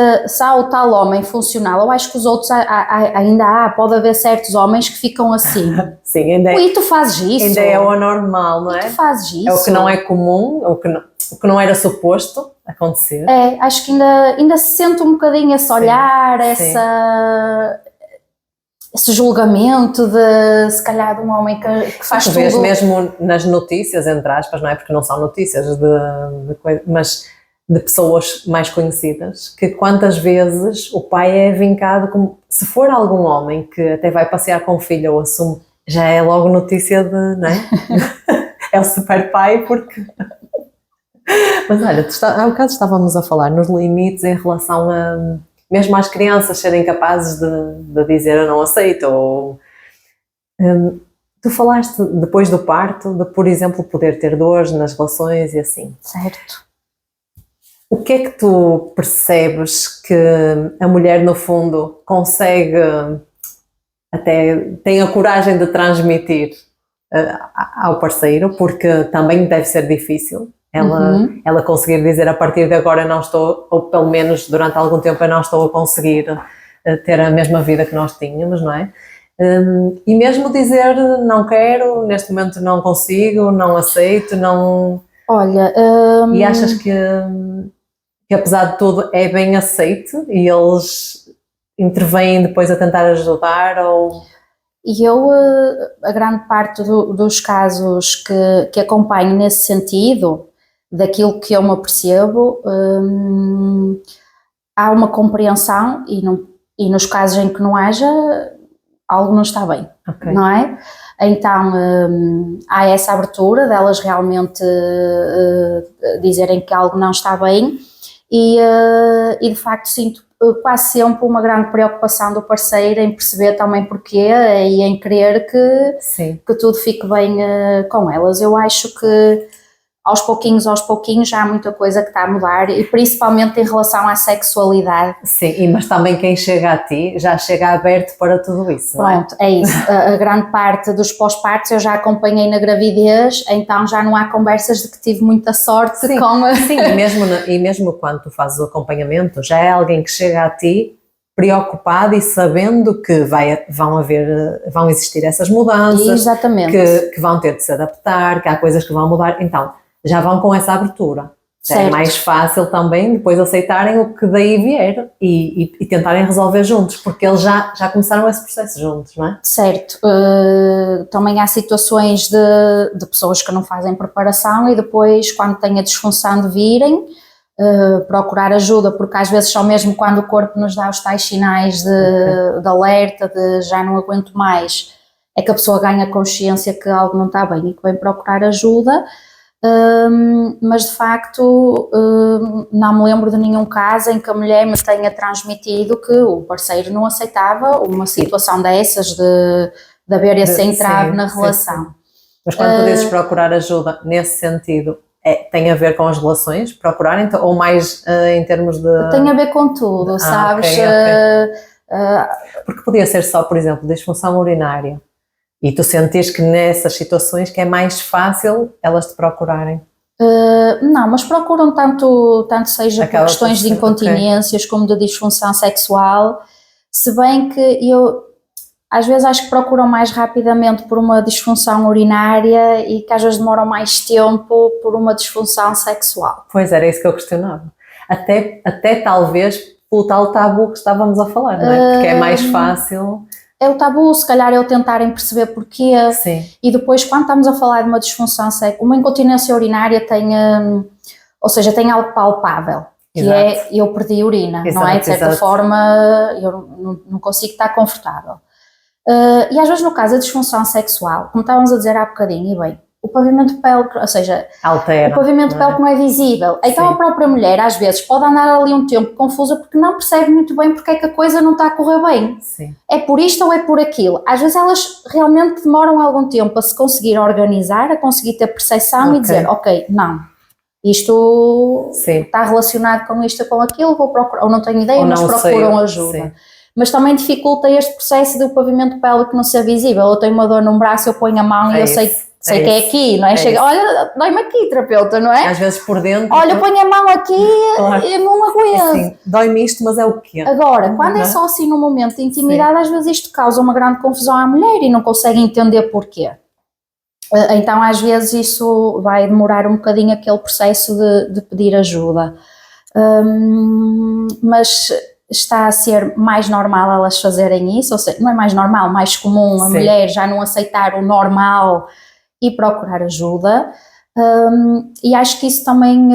Speaker 2: há o tal homem funcional, eu acho que os outros ainda pode haver certos homens que ficam assim.
Speaker 1: Sim, ainda
Speaker 2: e tu fazes isso.
Speaker 1: Ainda é o anormal, não é?
Speaker 2: E tu fazes isso.
Speaker 1: É o que não é comum, o que não era suposto acontecer.
Speaker 2: Acho que ainda se sente um bocadinho esse olhar, esse julgamento de, se calhar, de um homem que faz tudo.
Speaker 1: Vês mesmo nas notícias, entre aspas, não é? Porque não são notícias mas de pessoas mais conhecidas, que quantas vezes o pai é vincado como, se for algum homem que até vai passear com o filho ou assume, já é logo notícia de, não é? É o super pai porque... Mas olha, há bocado estávamos a falar nos limites em relação a, mesmo às crianças serem capazes de dizer eu não aceito, ou... tu falaste depois do parto, de, por exemplo, poder ter dores nas relações e assim.
Speaker 2: Certo.
Speaker 1: O que é que tu percebes que a mulher, no fundo, consegue até tem a coragem de transmitir ao parceiro, porque também deve ser difícil ela conseguir dizer a partir de agora não estou, ou pelo menos durante algum tempo eu não estou a conseguir ter a mesma vida que nós tínhamos, não é? E mesmo dizer não quero, neste momento não consigo, não aceito, não...
Speaker 2: Olha...
Speaker 1: E achas que apesar de tudo é bem aceito e eles intervêm depois a tentar ajudar ou...
Speaker 2: E eu, a grande parte dos casos que acompanho nesse sentido, daquilo que eu me apercebo, há uma compreensão e nos casos em que não haja, algo não está bem, não é? Então há essa abertura delas realmente dizerem que algo não está bem e de facto sinto quase sempre uma grande preocupação do parceiro em perceber também porquê e em querer que tudo fique bem com elas. Eu acho que aos pouquinhos já há muita coisa que está a mudar e principalmente em relação à sexualidade.
Speaker 1: Sim, mas também quem chega a ti já chega aberto para tudo isso.
Speaker 2: Pronto, é isso. A grande parte dos pós-partos eu já acompanhei na gravidez, então já não há conversas de que tive muita sorte com...
Speaker 1: Sim, e mesmo quando tu fazes o acompanhamento, já é alguém que chega a ti preocupado e sabendo que vão existir essas mudanças.
Speaker 2: Exatamente.
Speaker 1: Que vão ter de se adaptar, que há coisas que vão mudar, então já vão com essa abertura. É mais fácil também depois aceitarem o que daí vier e tentarem resolver juntos, porque eles já começaram esse processo juntos, não é?
Speaker 2: Certo. Também há situações de pessoas que não fazem preparação e depois, quando têm a disfunção de virem, procurar ajuda, porque às vezes só mesmo quando o corpo nos dá os tais sinais de alerta, de já não aguento mais, é que a pessoa ganha consciência que algo não está bem e que vem procurar ajuda. Mas de facto não me lembro de nenhum caso em que a mulher me tenha transmitido que o parceiro não aceitava uma situação dessas de haver esse entrave na relação. Sim.
Speaker 1: Mas quando tu dizes procurar ajuda nesse sentido, tem a ver com as relações, procurar então, ou mais em termos de...
Speaker 2: Tem a ver com tudo, sabes?
Speaker 1: Okay. Porque podia ser só, por exemplo, disfunção urinária. E tu sentes que nessas situações que é mais fácil elas te procurarem?
Speaker 2: Não, mas procuram tanto seja por questões de incontinências como de disfunção sexual, se bem que eu às vezes acho que procuram mais rapidamente por uma disfunção urinária e que às vezes demoram mais tempo por uma disfunção sexual.
Speaker 1: Pois, era isso que eu questionava. Até talvez pelo tal tabu que estávamos a falar, não é? Porque é mais fácil...
Speaker 2: É o tabu, se calhar é o tentarem perceber porquê.
Speaker 1: Sim.
Speaker 2: E depois, quando estamos a falar de uma disfunção sexual, uma incontinência urinária tem algo palpável, que é eu perdi urina, não é? De certa forma, eu não consigo estar confortável. E às vezes no caso da disfunção sexual, como estávamos a dizer há bocadinho, e bem, o pavimento pélvico, ou seja,
Speaker 1: altera,
Speaker 2: o pavimento pélvico não é visível. Então a própria mulher às vezes pode andar ali um tempo confusa porque não percebe muito bem porque é que a coisa não está a correr bem.
Speaker 1: Sim.
Speaker 2: É por isto ou é por aquilo. Às vezes elas realmente demoram algum tempo a se conseguir organizar, a conseguir ter percepção e dizer, ok, não, isto está relacionado com isto ou com aquilo, vou procurar, ou não tenho ideia, mas procuram ajuda. Sim. Mas também dificulta este processo do pavimento pélvico não ser visível. Eu tenho uma dor num braço, eu ponho a mão e eu sei que é aqui, não é? Chega, olha, dói-me aqui, terapeuta, não é?
Speaker 1: Às vezes por dentro.
Speaker 2: Olha, põe a mão aqui e não aguento.
Speaker 1: Assim, dói-me isto, mas é o quê?
Speaker 2: Agora, quando é só assim num momento de intimidade, às vezes isto causa uma grande confusão à mulher e não consegue entender porquê. Então, às vezes isso vai demorar um bocadinho aquele processo de pedir ajuda. Mas está a ser mais normal elas fazerem isso, ou seja, não é mais normal, mais comum a mulher já não aceitar o normal e procurar ajuda, e acho que isso também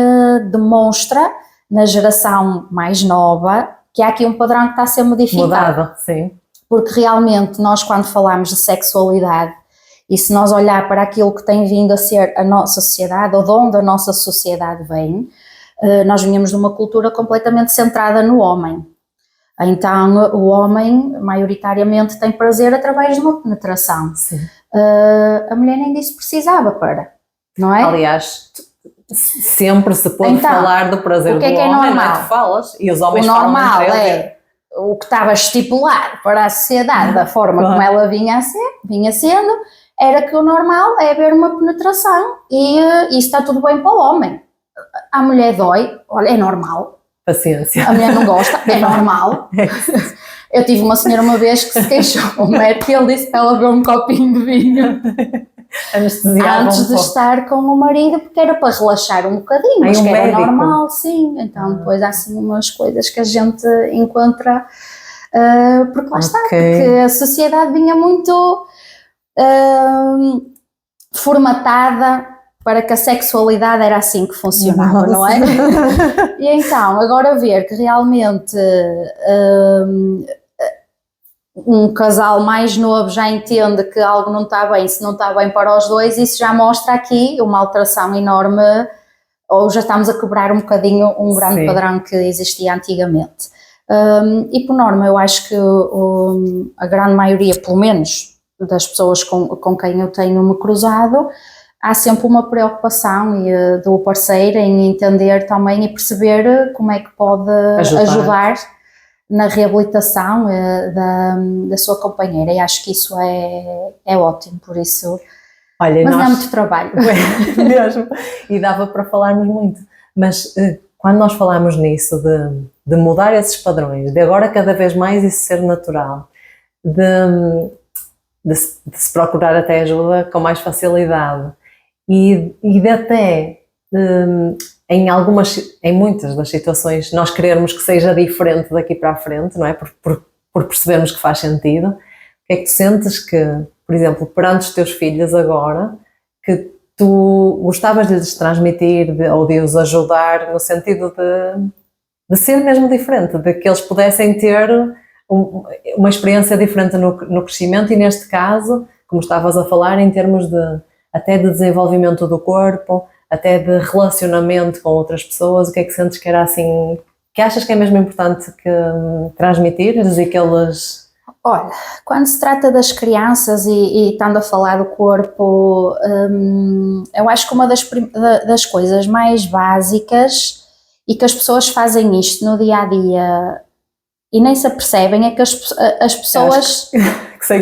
Speaker 2: demonstra na geração mais nova que há aqui um padrão que está a ser modificado.
Speaker 1: Sim.
Speaker 2: Porque realmente nós quando falamos de sexualidade e se nós olhar para aquilo que tem vindo a ser a nossa sociedade ou de onde a nossa sociedade vem, nós vinhamos de uma cultura completamente centrada no homem. Então o homem maioritariamente tem prazer através de uma penetração.
Speaker 1: Sim.
Speaker 2: A mulher nem disso precisava não é?
Speaker 1: Aliás, sempre se pode falar do prazer do homem, não é? Tu falas, e os homens
Speaker 2: falam entre eles. o que estava estipulado para a sociedade, da forma como ela vinha sendo, era que o normal é haver uma penetração e isso está tudo bem para o homem. A mulher dói, olha, é normal.
Speaker 1: Paciência.
Speaker 2: A mulher não gosta, é normal. Eu tive uma senhora uma vez que se queixou, o médico, ele disse para ela beber um copinho de vinho antes de estar com o marido, porque era para relaxar um bocadinho, mas que era normal, sim. Então depois há assim umas coisas que a gente encontra, porque lá está, porque a sociedade vinha muito formatada para que a sexualidade era assim que funcionava, não é? E então, agora ver que realmente um casal mais novo já entende que algo não está bem, se não está bem para os dois, isso já mostra aqui uma alteração enorme, ou já estamos a quebrar um bocadinho um grande padrão que existia antigamente. E por norma, eu acho que a grande maioria, pelo menos das pessoas com quem eu tenho-me cruzado, há sempre uma preocupação do parceiro em entender também e perceber como é que pode ajudar na reabilitação da sua companheira, e acho que isso é ótimo, por isso. Olha, mas não é muito trabalho.
Speaker 1: Mesmo, e dava para falarmos muito, mas quando nós falamos nisso, de mudar esses padrões, de agora cada vez mais isso ser natural, de se procurar até ajuda com mais facilidade, e de até em muitas das situações nós querermos que seja diferente daqui para a frente, não é? Por percebermos que faz sentido. O que é que tu sentes que, por exemplo, perante os teus filhos agora, que tu gostavas de lhes transmitir ou de os ajudar no sentido de ser mesmo diferente, de que eles pudessem ter uma experiência diferente no crescimento, e neste caso, como estavas a falar, em termos até de desenvolvimento do corpo, até de relacionamento com outras pessoas, o que é que sentes que era assim, que achas que é mesmo importante transmitir-lhes e que eles...
Speaker 2: Olha, quando se trata das crianças e estando a falar do corpo, eu acho que uma das coisas mais básicas e que as pessoas fazem isto no dia-a-dia e nem se apercebem é que as pessoas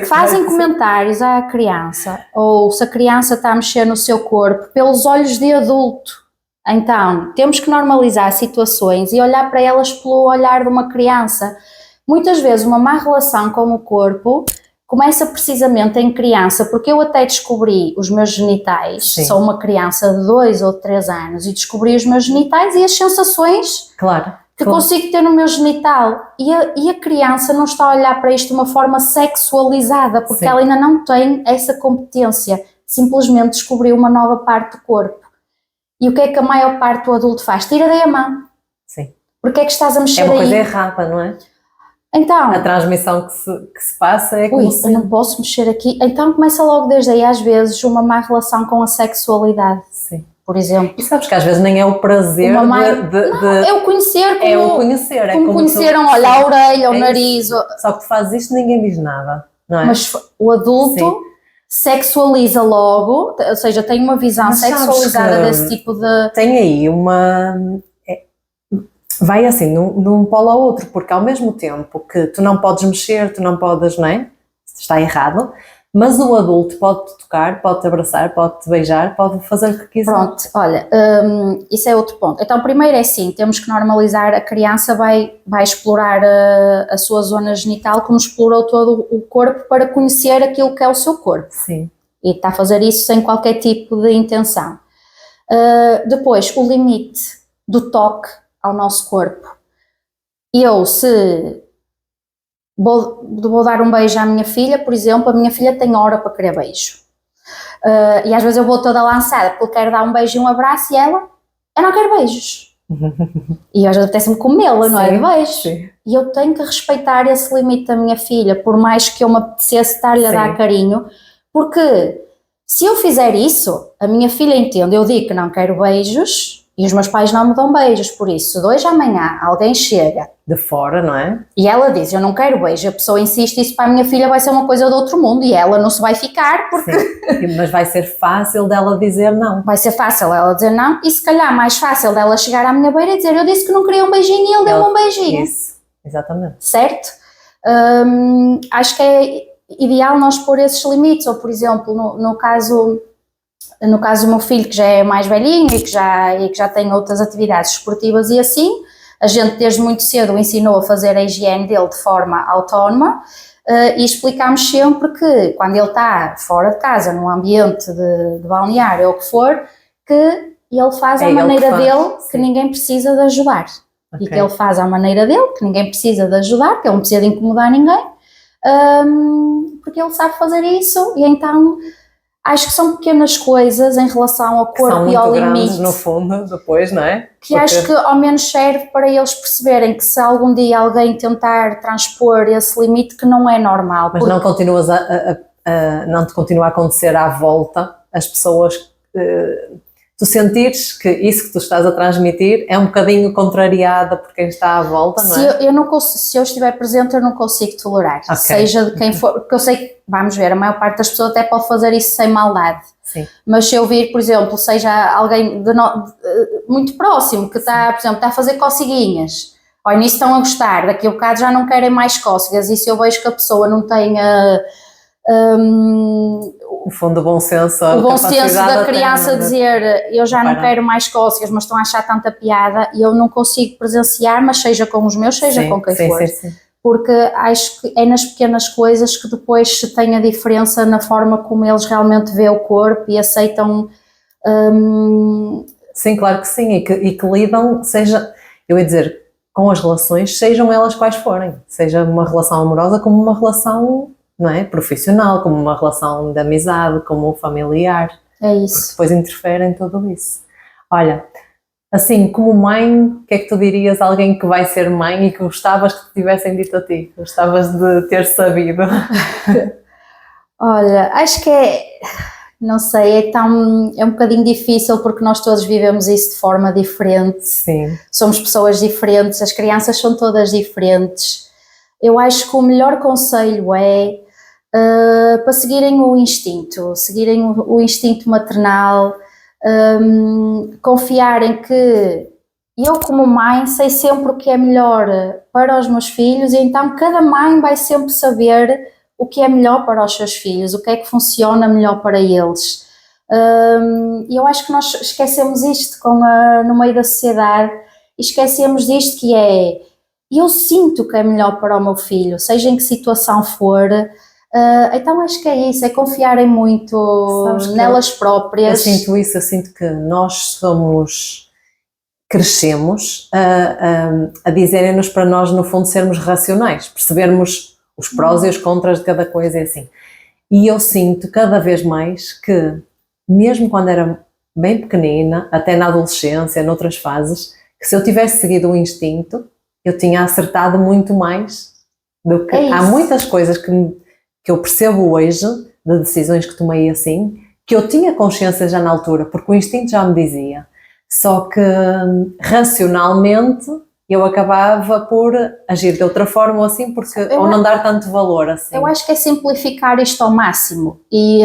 Speaker 2: fazem comentários à criança, ou se a criança está a mexer no seu corpo pelos olhos de adulto. Então, temos que normalizar situações e olhar para elas pelo olhar de uma criança. Muitas vezes uma má relação com o corpo começa precisamente em criança, porque eu até descobri os meus genitais, sou uma criança de 2 ou 3 anos, e descobri os meus genitais e as sensações que consigo ter no meu genital, e a criança não está a olhar para isto de uma forma sexualizada, porque ela ainda não tem essa competência, simplesmente descobriu uma nova parte do corpo. E o que é que a maior parte do adulto faz? Tira daí a mão.
Speaker 1: Sim.
Speaker 2: Porque é que estás a mexer aí?
Speaker 1: É uma coisa errada, não é?
Speaker 2: Então,
Speaker 1: a transmissão que se passa é como
Speaker 2: eu não posso mexer aqui. Então começa logo desde aí, às vezes, uma má relação com a sexualidade.
Speaker 1: Sim.
Speaker 2: Por exemplo.
Speaker 1: E sabes que às vezes nem é o prazer
Speaker 2: não, é o conhecer como conheceram, olha, a orelha, o nariz.
Speaker 1: Só que tu fazes isto e ninguém diz nada, não é?
Speaker 2: Mas o adulto sexualiza logo, ou seja, tem uma visão sexualizada desse tipo de...
Speaker 1: Tem aí vai assim, de um polo ao outro, porque ao mesmo tempo que tu não podes mexer, tu não podes, não é? Está errado, mas o adulto pode-te tocar, pode-te abraçar, pode-te beijar, pode fazer o que quiser.
Speaker 2: Pronto, olha, isso é outro ponto. Então, primeiro é sim, temos que normalizar, a criança vai explorar a sua zona genital como explorou todo o corpo para conhecer aquilo que é o seu corpo.
Speaker 1: Sim.
Speaker 2: E está a fazer isso sem qualquer tipo de intenção. Depois, o limite do toque ao nosso corpo. Se vou dar um beijo à minha filha, por exemplo, a minha filha tem hora para querer beijo. E às vezes eu vou toda lançada porque eu quero dar um beijo e um abraço, e eu não quero beijos. E às vezes apetece-me comê-la, não é? De beijo.
Speaker 1: Sim.
Speaker 2: E eu tenho que respeitar esse limite da minha filha, por mais que eu me apetecesse estar-lhe a dar carinho, porque se eu fizer isso, a minha filha entende, eu digo que não quero beijos, e os meus pais não me dão beijos, por isso, de hoje à amanhã alguém chega
Speaker 1: de fora, não é?
Speaker 2: E ela diz, eu não quero beijo, a pessoa insiste, isso para a minha filha vai ser uma coisa do outro mundo, e ela não se vai ficar, porque...
Speaker 1: Sim, mas vai ser fácil dela dizer não.
Speaker 2: Vai ser fácil ela dizer não, e se calhar mais fácil dela chegar à minha beira e dizer, eu disse que não queria um beijinho e ele deu-me um beijinho.
Speaker 1: Isso, exatamente.
Speaker 2: Certo? Acho que é ideal nós pôr esses limites, ou por exemplo, no caso do meu filho, que já é mais velhinho e que já tem outras atividades esportivas e assim, a gente desde muito cedo o ensinou a fazer a higiene dele de forma autónoma, e explicámos sempre que quando ele está fora de casa, num ambiente de balneário ou o que for, que ele faz à maneira dele, que ninguém precisa de ajudar. Okay. E que ele faz à maneira dele, que ninguém precisa de ajudar, que ele não precisa de incomodar ninguém, porque ele sabe fazer isso, e então acho que são pequenas coisas em relação ao corpo e ao limite.
Speaker 1: No fundo, depois, não é?
Speaker 2: Que acho que ao menos serve para eles perceberem que se algum dia alguém tentar transpor esse limite, que não é normal.
Speaker 1: Mas não continuas não te continua a acontecer à volta as pessoas... Tu sentires que isso que tu estás a transmitir é um bocadinho contrariada por quem está à volta, não é?
Speaker 2: Se eu estiver presente, eu não consigo tolerar. Okay. Seja de quem for, porque eu sei que, vamos ver, a maior parte das pessoas até pode fazer isso sem maldade.
Speaker 1: Sim.
Speaker 2: Mas se eu vir, por exemplo, seja alguém muito próximo, que está, por exemplo, está a fazer coceguinhas, ou nisso estão a gostar, daqui a bocado já não querem mais cócegas, e se eu vejo que a pessoa não tem...
Speaker 1: no fundo, o bom senso
Speaker 2: da criança dizer eu já não quero mais cócegas, mas estão a achar tanta piada, e eu não consigo presenciar, mas seja com os meus, seja com quem for. Sim. Porque acho que é nas pequenas coisas que depois se tem a diferença na forma como eles realmente veem o corpo e aceitam.
Speaker 1: Sim, claro que sim, e que lidam, seja, eu ia dizer, com as relações, sejam elas quais forem, seja uma relação amorosa como uma relação... não é? Profissional, como uma relação de amizade, como familiar.
Speaker 2: É isso.
Speaker 1: Depois interfere em tudo isso. Olha, assim, como mãe, o que é que tu dirias a alguém que vai ser mãe e que gostavas que te tivessem dito a ti? Gostavas de ter sabido?
Speaker 2: Olha, acho que não sei, é um bocadinho difícil porque nós todos vivemos isso de forma diferente.
Speaker 1: Sim.
Speaker 2: Somos pessoas diferentes, as crianças são todas diferentes. Eu acho que o melhor conselho é para seguirem o instinto maternal, confiarem que eu como mãe sei sempre o que é melhor para os meus filhos, e então cada mãe vai sempre saber o que é melhor para os seus filhos, o que é que funciona melhor para eles. E eu acho que nós esquecemos isto no meio da sociedade, e esquecemos disto que é, eu sinto que é melhor para o meu filho, seja em que situação for. Então acho que é isso, é confiarem muito nelas próprias.
Speaker 1: Eu sinto isso, eu sinto que nós crescemos a dizerem-nos para nós, no fundo, sermos racionais, percebermos os prós e os contras de cada coisa e assim. E eu sinto cada vez mais que, mesmo quando era bem pequenina, até na adolescência, noutras fases, que se eu tivesse seguido o instinto, eu tinha acertado muito mais do que... Há muitas coisas que eu percebo hoje, de decisões que tomei assim, que eu tinha consciência já na altura, porque o instinto já me dizia. Só que, racionalmente, eu acabava por agir de outra forma ou assim, ou não dar tanto valor assim.
Speaker 2: Eu acho que é simplificar isto ao máximo, e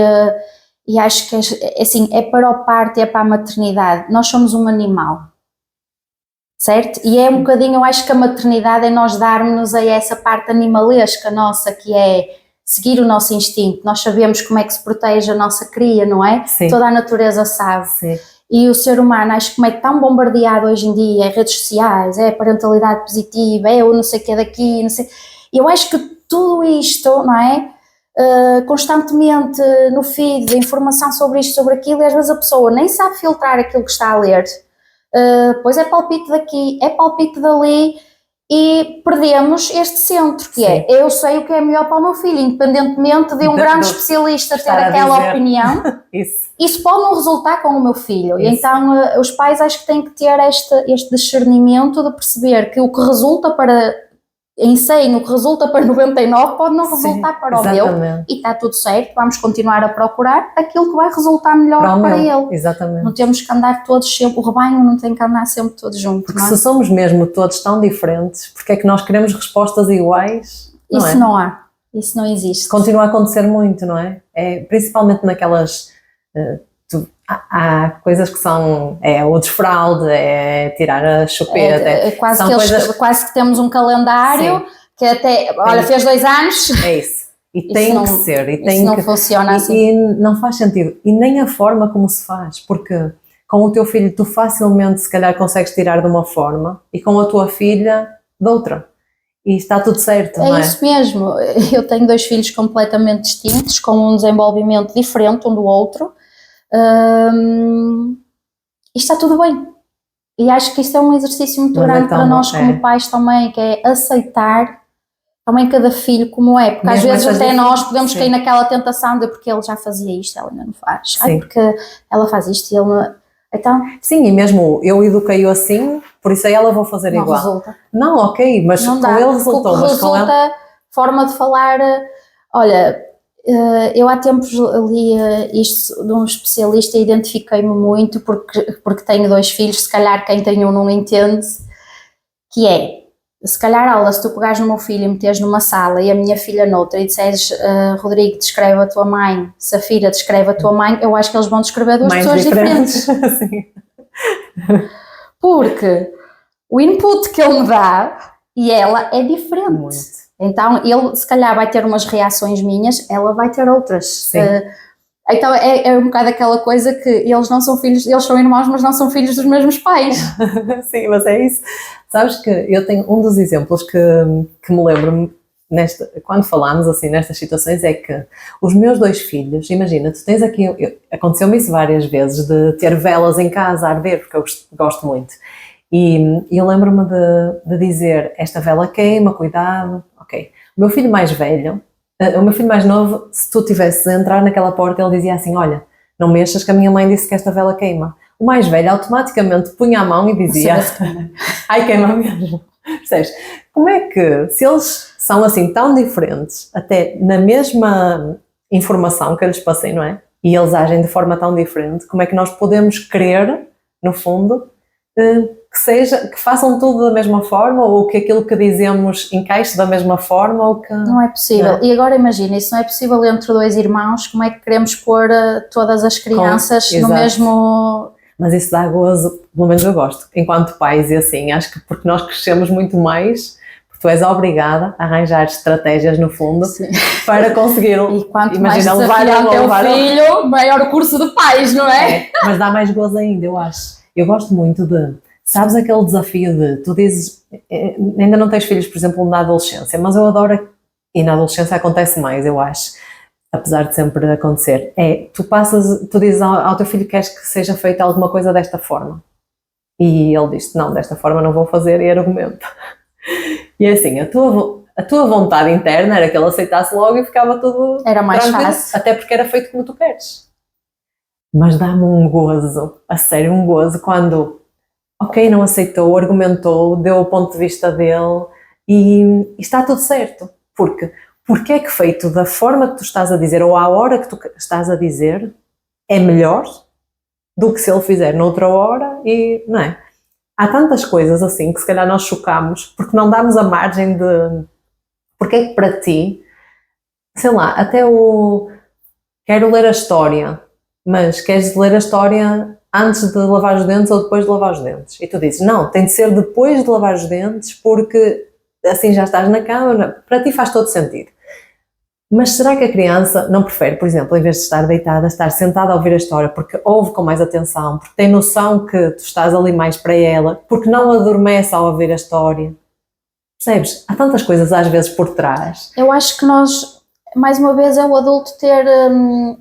Speaker 2: acho que assim, é para o parto, é para a maternidade. Nós somos um animal, certo? E é um bocadinho, eu acho que a maternidade é nós darmos-nos a essa parte animalesca nossa, que é seguir o nosso instinto. Nós sabemos como é que se protege a nossa cria, não é?
Speaker 1: Sim.
Speaker 2: Toda a natureza sabe.
Speaker 1: Sim.
Speaker 2: E o ser humano, acho que como é tão bombardeado hoje em dia, é redes sociais, é parentalidade positiva, é o não sei o que é daqui, não sei. Eu acho que tudo isto, não é? Constantemente no feed, de informação sobre isto, sobre aquilo, e às vezes a pessoa nem sabe filtrar aquilo que está a ler. Pois é palpite daqui, é palpite dali, e perdemos este centro, que é, eu sei o que é melhor para o meu filho, independentemente de um grande especialista ter aquela opinião. Isso pode não resultar com o meu filho. E então os pais acho que têm que ter este discernimento de perceber que o que resulta para em 100, o que resulta para 99 pode não resultar para o meu, e está tudo certo, vamos continuar a procurar aquilo que vai resultar melhor para ele.
Speaker 1: Exatamente.
Speaker 2: Não temos que andar todos sempre, o rebanho não tem que andar sempre todos juntos.
Speaker 1: Porque se somos mesmo todos tão diferentes, porque é que nós queremos respostas iguais?
Speaker 2: Isso não há, isso não existe.
Speaker 1: Continua a acontecer muito, não é? Principalmente naquelas... há coisas que são, o desfralde, é tirar a chupeta,
Speaker 2: quase que temos um calendário. Sim. Que até, olha, fez 2 anos.
Speaker 1: É isso. E tem que ser. E
Speaker 2: isso não funciona assim.
Speaker 1: E não faz sentido. E nem a forma como se faz, porque com o teu filho tu facilmente se calhar consegues tirar de uma forma e com a tua filha de outra. E está tudo certo, não é?
Speaker 2: É isso mesmo. Eu tenho 2 filhos completamente distintos, com um desenvolvimento diferente um do outro. E está tudo bem. E acho que isto é um exercício muito grande para nós como pais também, que é aceitar também cada filho como é, porque às vezes até nós podemos cair naquela tentação de porque ele já fazia isto, ela ainda não faz. Ai, porque ela faz isto e ele não... Então...
Speaker 1: Sim, e mesmo eu eduquei-o assim, por isso aí ela vou fazer igual.
Speaker 2: Resulta.
Speaker 1: Não, ok, mas
Speaker 2: não
Speaker 1: com ele resultou. Mas
Speaker 2: resulta
Speaker 1: com ela...
Speaker 2: forma de falar... Olha, eu há tempos li isto de um especialista e identifiquei-me muito porque tenho 2 filhos, se calhar quem tem um não entende, que é... Se calhar, Aula, se tu pegares no meu filho e meteres numa sala e a minha filha noutra e disseres Rodrigo, descreve a tua mãe, Safira, descreve a tua mãe, eu acho que eles vão descrever 2 pessoas diferentes.
Speaker 1: Sim.
Speaker 2: Porque o input que ele me dá e ela é diferente.
Speaker 1: Muito.
Speaker 2: Então, ele se calhar vai ter umas reações minhas, ela vai ter outras.
Speaker 1: Sim.
Speaker 2: Então é um bocado aquela coisa que eles não são filhos, eles são irmãos, mas não são filhos dos mesmos pais.
Speaker 1: Sim, mas é isso. Sabes que eu tenho um dos exemplos que me lembro quando falámos assim nestas situações é que os meus 2 filhos, imagina, tu tens aqui, aconteceu-me isso várias vezes, de ter velas em casa a arder, porque eu gosto muito. E eu lembro-me de dizer, esta vela queima, cuidado, ok. O meu filho mais velho, o meu filho mais novo, se tu tivesses a entrar naquela porta, ele dizia assim, olha, não mexas que a minha mãe disse que esta vela queima. O mais velho automaticamente punha a mão e dizia, ai, queima mesmo. Percebes? Como é que, se eles são assim tão diferentes, até na mesma informação que eu lhes passei, não é? E eles agem de forma tão diferente, como é que nós podemos querer, no fundo, que façam tudo da mesma forma, ou que aquilo que dizemos encaixe da mesma forma, ou que...
Speaker 2: Não é possível. Não. E agora imagina, isso não é possível entre 2 irmãos, como é que queremos pôr todas as crianças no mesmo...
Speaker 1: Mas isso dá gozo, pelo menos eu gosto, enquanto pais e assim, acho que porque nós crescemos muito mais, porque tu és obrigada a arranjar estratégias no fundo. Sim. Para conseguir,
Speaker 2: e quanto imagina, mais desafiante é o filho, maior o curso de pais, não é?
Speaker 1: Mas dá mais gozo ainda, eu acho. Eu gosto muito sabes aquele desafio de, tu dizes, ainda não tens filhos, por exemplo, na adolescência, mas eu adoro, e na adolescência acontece mais, eu acho, apesar de sempre acontecer, tu dizes ao teu filho que queres que seja feita alguma coisa desta forma. E ele diz, não, desta forma não vou fazer, e argumenta. E é assim, a tua vontade interna era que ele aceitasse logo e ficava tudo...
Speaker 2: Era mais fácil.
Speaker 1: Até porque era feito como tu queres. Mas dá-me um gozo, a sério, um gozo, quando, ok, não aceitou, argumentou, deu o ponto de vista dele e está tudo certo. Porque é que feito da forma que tu estás a dizer ou à hora que tu estás a dizer é melhor do que se ele fizer noutra hora e, não é? Há tantas coisas assim que se calhar nós chocamos porque não damos a margem de... Porque é que para ti, sei lá, até quero ler a história, mas queres ler a história antes de lavar os dentes ou depois de lavar os dentes? E tu dizes, não, tem de ser depois de lavar os dentes porque assim já estás na cama, para ti faz todo sentido. Mas será que a criança não prefere, por exemplo, em vez de estar deitada, estar sentada a ouvir a história porque ouve com mais atenção, porque tem noção que tu estás ali mais para ela, porque não adormece ao ouvir a história? Percebes? Há tantas coisas às vezes por trás.
Speaker 2: Eu acho que nós, mais uma vez, é o adulto ter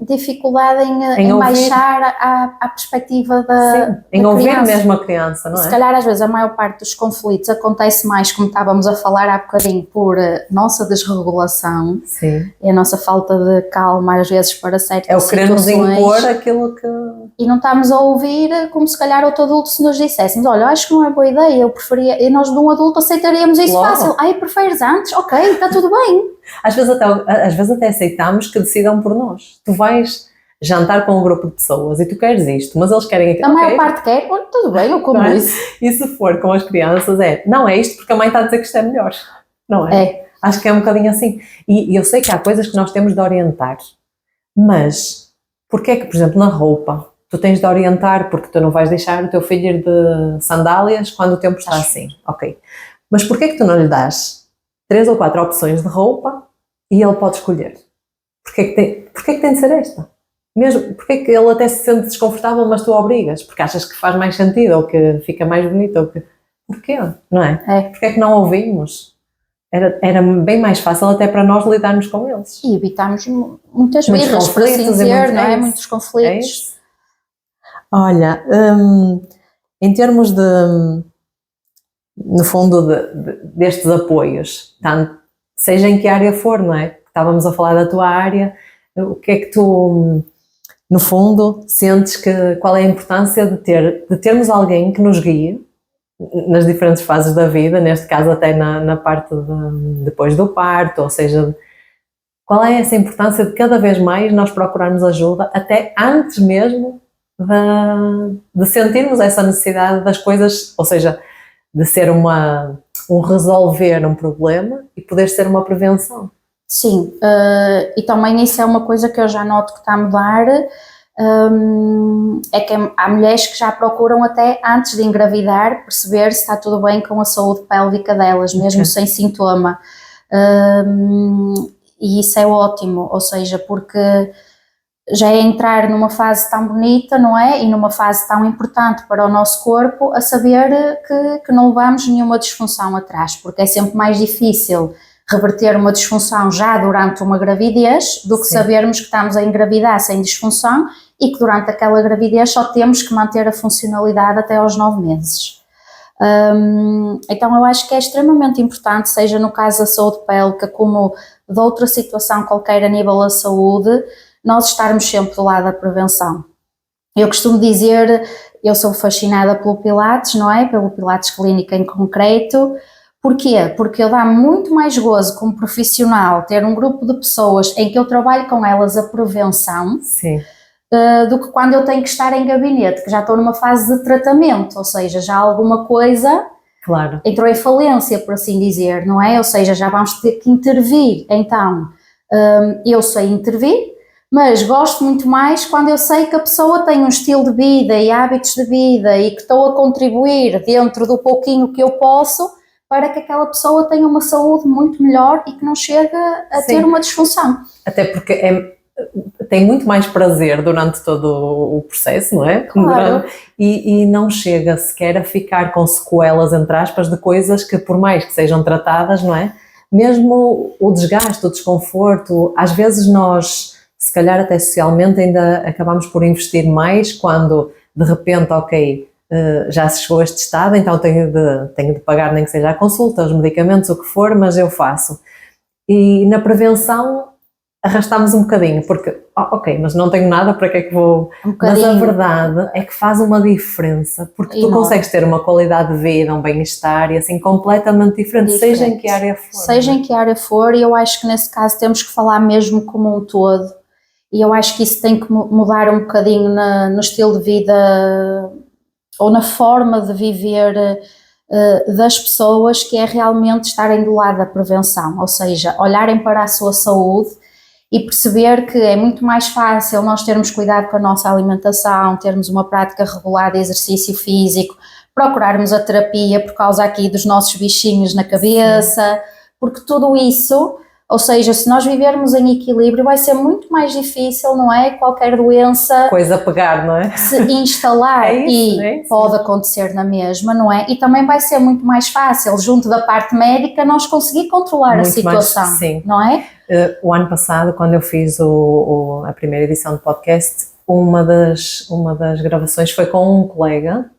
Speaker 2: dificuldade em baixar à perspectiva da
Speaker 1: em ouvir criança. Mesmo a criança, não é?
Speaker 2: Se calhar às vezes a maior parte dos conflitos acontece mais, como estávamos a falar há bocadinho, por nossa desregulação.
Speaker 1: Sim.
Speaker 2: E a nossa falta de calma às vezes para certas situações.
Speaker 1: É o querermos impor aquilo que...
Speaker 2: E não estamos a ouvir como se calhar outro adulto se nos disséssemos, olha, acho que não é boa ideia, eu preferia, e nós de um adulto aceitaríamos isso logo. Fácil. Ai, preferes antes? Ok, está tudo bem.
Speaker 1: Às vezes até aceitamos que decidam por nós. Tu vais jantar com um grupo de pessoas e tu queres isto, mas eles querem aquilo.
Speaker 2: A maior parte quer, tudo bem, eu como isso.
Speaker 1: E se for com as crianças não é isto porque a mãe está a dizer que isto é melhor. Não é?
Speaker 2: É.
Speaker 1: Acho que é um bocadinho assim. E eu sei que há coisas que nós temos de orientar, mas porque é que, por exemplo, na roupa, tu tens de orientar, porque tu não vais deixar o teu filho ir de sandálias quando o tempo está assim, ok. Mas porquê que tu não lhe dás 3 ou 4 opções de roupa e ele pode escolher? Porquê que tem de ser esta? Mesmo, porquê que ele até se sente desconfortável, mas tu obrigas? Porque achas que faz mais sentido, ou que fica mais bonito, ou que... Porquê? Não é? Porquê que não ouvimos? Era bem mais fácil até para nós lidarmos com eles.
Speaker 2: E evitámos muitas birras, por assim dizer, não é? Muitos conflitos.
Speaker 1: Olha, em termos de, no fundo, destes apoios, tanto, seja em que área for, não é? Estávamos a falar da tua área, o que é que tu, no fundo, sentes que, qual é a importância de termos alguém que nos guie nas diferentes fases da vida, neste caso até na parte depois do parto, ou seja, qual é essa importância de cada vez mais nós procurarmos ajuda, até antes mesmo de sentirmos essa necessidade das coisas, ou seja, de ser um resolver um problema e poder ser uma prevenção.
Speaker 2: Sim, e também isso é uma coisa que eu já noto que está a mudar, é que há mulheres que já procuram até antes de engravidar perceber se está tudo bem com a saúde pélvica delas, mesmo sem sintoma, e isso é ótimo, ou seja, porque já é entrar numa fase tão bonita, não é? E numa fase tão importante para o nosso corpo, a saber que não levamos nenhuma disfunção atrás, porque é sempre mais difícil reverter uma disfunção já durante uma gravidez do que sabermos que estamos a engravidar sem disfunção e que durante aquela gravidez só temos que manter a funcionalidade até aos 9 meses. Então eu acho que é extremamente importante, seja no caso da saúde pélvica como de outra situação qualquer a nível da saúde, nós estarmos sempre do lado da prevenção. Eu costumo dizer, eu sou fascinada pelo Pilates, não é? Pelo Pilates clínico em concreto. Porquê? Porque eu dá muito mais gozo como profissional ter um grupo de pessoas em que eu trabalho com elas a prevenção do que quando eu tenho que estar em gabinete, que já estou numa fase de tratamento, ou seja, já alguma coisa entrou em falência, por assim dizer, não é? Ou seja, já vamos ter que intervir. Então, eu sei intervir, mas gosto muito mais quando eu sei que a pessoa tem um estilo de vida e hábitos de vida e que estou a contribuir dentro do pouquinho que eu posso para que aquela pessoa tenha uma saúde muito melhor e que não chegue a ter uma disfunção.
Speaker 1: Até porque tem muito mais prazer durante todo o processo, não é?
Speaker 2: Claro.
Speaker 1: E não chega sequer a ficar com sequelas, entre aspas, de coisas que por mais que sejam tratadas, não é? Mesmo o desgaste, o desconforto, às vezes nós, se calhar até socialmente, ainda acabamos por investir mais quando de repente, ok, já se chegou a este estado, então tenho de pagar nem que seja a consulta, os medicamentos, o que for, mas eu faço. E na prevenção arrastamos um bocadinho, porque, ok, mas não tenho nada, para que é que vou... Mas a verdade é que faz uma diferença, porque tu consegues ter uma qualidade de vida, um bem-estar e assim completamente diferente, seja em que área for.
Speaker 2: Seja em que área for, e eu acho que nesse caso temos que falar mesmo como um todo, e eu acho que isso tem que mudar um bocadinho no estilo de vida ou na forma de viver das pessoas, que é realmente estarem do lado da prevenção, ou seja, olharem para a sua saúde e perceber que é muito mais fácil nós termos cuidado com a nossa alimentação, termos uma prática regular de exercício físico, procurarmos a terapia por causa aqui dos nossos bichinhos na cabeça, porque tudo isso, ou seja, se nós vivermos em equilíbrio vai ser muito mais difícil, não é? Qualquer doença...
Speaker 1: Coisa a pegar, não é?
Speaker 2: Se instalar e pode acontecer na mesma, não é? E também vai ser muito mais fácil, junto da parte médica, nós conseguir controlar muito a situação, não é?
Speaker 1: O ano passado, quando eu fiz a primeira edição do podcast, uma das gravações foi com um colega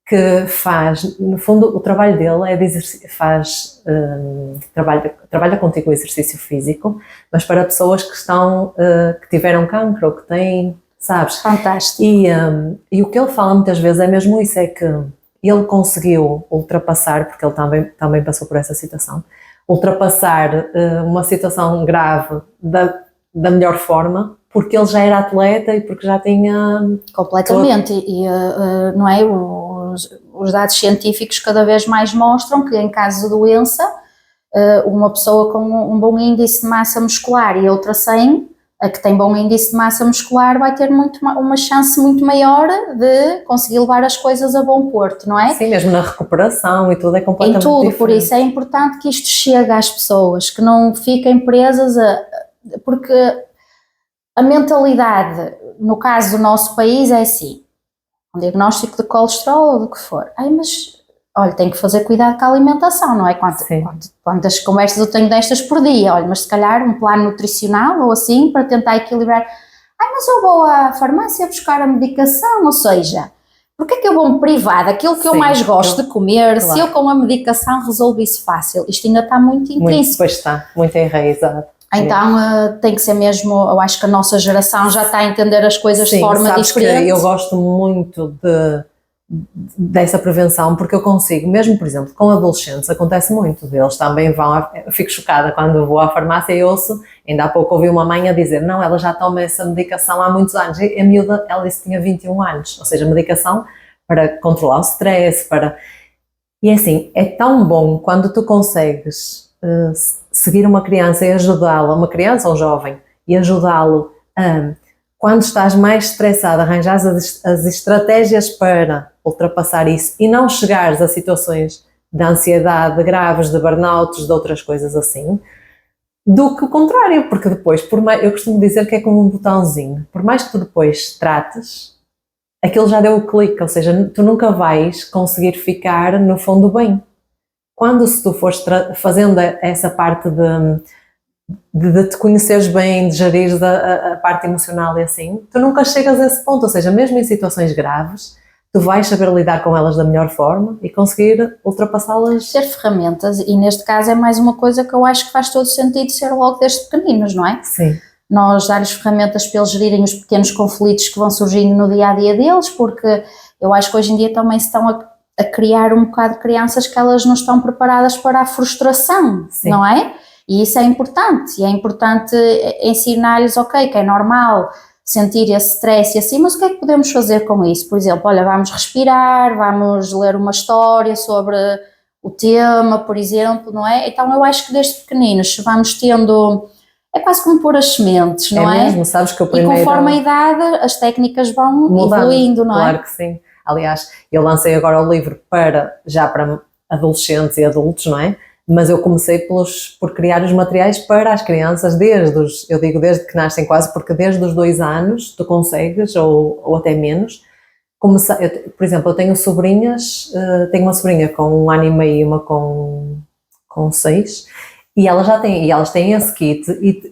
Speaker 1: que faz, no fundo, o trabalho dele é de trabalha contigo o exercício físico, mas para pessoas que tiveram cancro ou que têm, sabes?
Speaker 2: Fantástico.
Speaker 1: E o que ele fala muitas vezes é mesmo isso, é que ele conseguiu ultrapassar, porque ele também passou por essa situação, ultrapassar uma situação grave da melhor forma, porque ele já era atleta e porque já tinha...
Speaker 2: Completamente, não é? Os dados científicos cada vez mais mostram que em caso de doença, uma pessoa com um bom índice de massa muscular e outra sem, a que tem bom índice de massa muscular vai ter uma chance muito maior de conseguir levar as coisas a bom porto, não é?
Speaker 1: Sim, mesmo na recuperação e tudo é completamente diferente.
Speaker 2: Por isso é importante que isto chegue às pessoas, que não fiquem presas porque a mentalidade, no caso do nosso país, é assim, um diagnóstico de colesterol ou do que for, mas olha, tem que fazer cuidado com a alimentação, não é? Quantas conversas eu tenho destas por dia, olha, mas se calhar um plano nutricional ou assim, para tentar equilibrar, mas eu vou à farmácia buscar a medicação, ou seja, porque é que eu vou me privar daquilo que eu mais gosto de comer, se eu com a medicação resolvo isso fácil? Isto ainda está muito intrínseco.
Speaker 1: Pois está, muito enraizado.
Speaker 2: Então tem que ser mesmo, eu acho que a nossa geração já está a entender as coisas de forma diferente.
Speaker 1: Eu gosto muito dessa prevenção, porque eu consigo, mesmo por exemplo com adolescentes, acontece muito deles também eu fico chocada quando vou à farmácia e ouço, ainda há pouco ouvi uma mãe a dizer, não, ela já toma essa medicação há muitos anos, e a miúda, ela disse que tinha 21 anos, ou seja, medicação para controlar o stress, e assim, é tão bom quando tu consegues seguir uma criança e ajudá-la, uma criança ou um jovem, e ajudá-lo a, quando estás mais estressado, arranjar as estratégias para ultrapassar isso e não chegares a situações de ansiedade graves, de burnouts, de outras coisas assim, do que o contrário, porque depois, eu costumo dizer que é como um botãozinho, por mais que tu depois trates, aquilo já deu o clique, ou seja, tu nunca vais conseguir ficar no fundo bem. Se tu fores fazendo essa parte de te conheceres bem, de gerires a parte emocional e assim, tu nunca chegas a esse ponto, ou seja, mesmo em situações graves, tu vais saber lidar com elas da melhor forma e conseguir ultrapassá-las.
Speaker 2: Ter ferramentas, e neste caso é mais uma coisa que eu acho que faz todo sentido ser logo desde pequeninos, não é?
Speaker 1: Sim.
Speaker 2: Nós dar-lhes ferramentas para eles gerirem os pequenos conflitos que vão surgindo no dia-a-dia deles, porque eu acho que hoje em dia também se estão a criar um bocado de crianças que elas não estão preparadas para a frustração, sim, não é? E isso é importante, ensinar-lhes, ok, que é normal sentir esse stress e assim, mas o que é que podemos fazer com isso? Por exemplo, olha, vamos respirar, vamos ler uma história sobre o tema, por exemplo, não é? Então eu acho que desde pequeninos vamos tendo, é quase como pôr as sementes, não é?
Speaker 1: É mesmo, sabes que o primeiro...
Speaker 2: E conforme a idade as técnicas vão mudando, evoluindo, não é?
Speaker 1: Claro que sim. Aliás, eu lancei agora o livro para adolescentes e adultos, não é? Mas eu comecei por criar os materiais para as crianças desde que nascem quase, porque desde os 2 anos tu consegues, ou até menos, por exemplo, eu tenho sobrinhas, tenho uma sobrinha com 1 ano e meio e uma com 6, e elas têm esse kit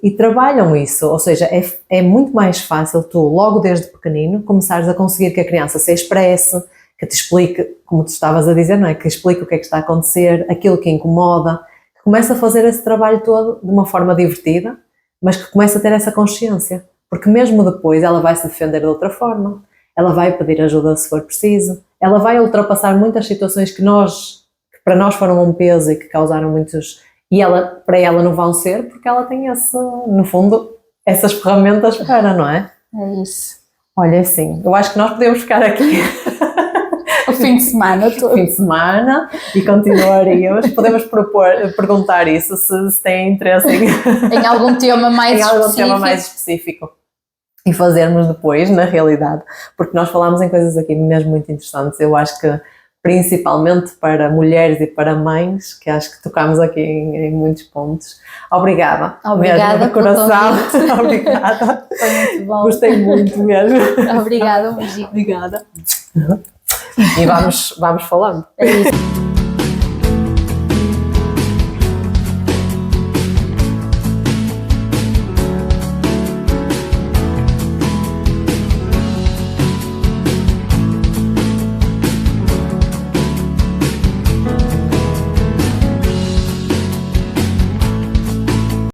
Speaker 1: e trabalham isso, ou seja, é muito mais fácil tu, logo desde pequenino, começares a conseguir que a criança se expresse, que te explique, como tu estavas a dizer, não é? Que explique o que é que está a acontecer, aquilo que incomoda, que comece a fazer esse trabalho todo de uma forma divertida, mas que comece a ter essa consciência, porque mesmo depois ela vai se defender de outra forma, ela vai pedir ajuda se for preciso, ela vai ultrapassar muitas situações que para nós foram um peso e que causaram muitos, e para ela não vão ser, porque ela tem no fundo, essas ferramentas para, não é?
Speaker 2: É isso.
Speaker 1: Olha, assim, eu acho que nós podemos ficar aqui
Speaker 2: o fim de semana todo.
Speaker 1: O fim de semana e continuaríamos. Podemos perguntar isso, se têm interesse
Speaker 2: em algum tema mais
Speaker 1: específico e fazermos depois, na realidade, porque nós falámos em coisas aqui mesmo muito interessantes. Eu acho que principalmente para mulheres e para mães, que acho que tocámos aqui em muitos pontos. Obrigada.
Speaker 2: Obrigada
Speaker 1: mesmo de coração. Obrigada.
Speaker 2: Foi muito bom.
Speaker 1: Gostei muito mesmo.
Speaker 2: Obrigada, um beijinho.
Speaker 1: Obrigada. E vamos falando.
Speaker 2: É isso.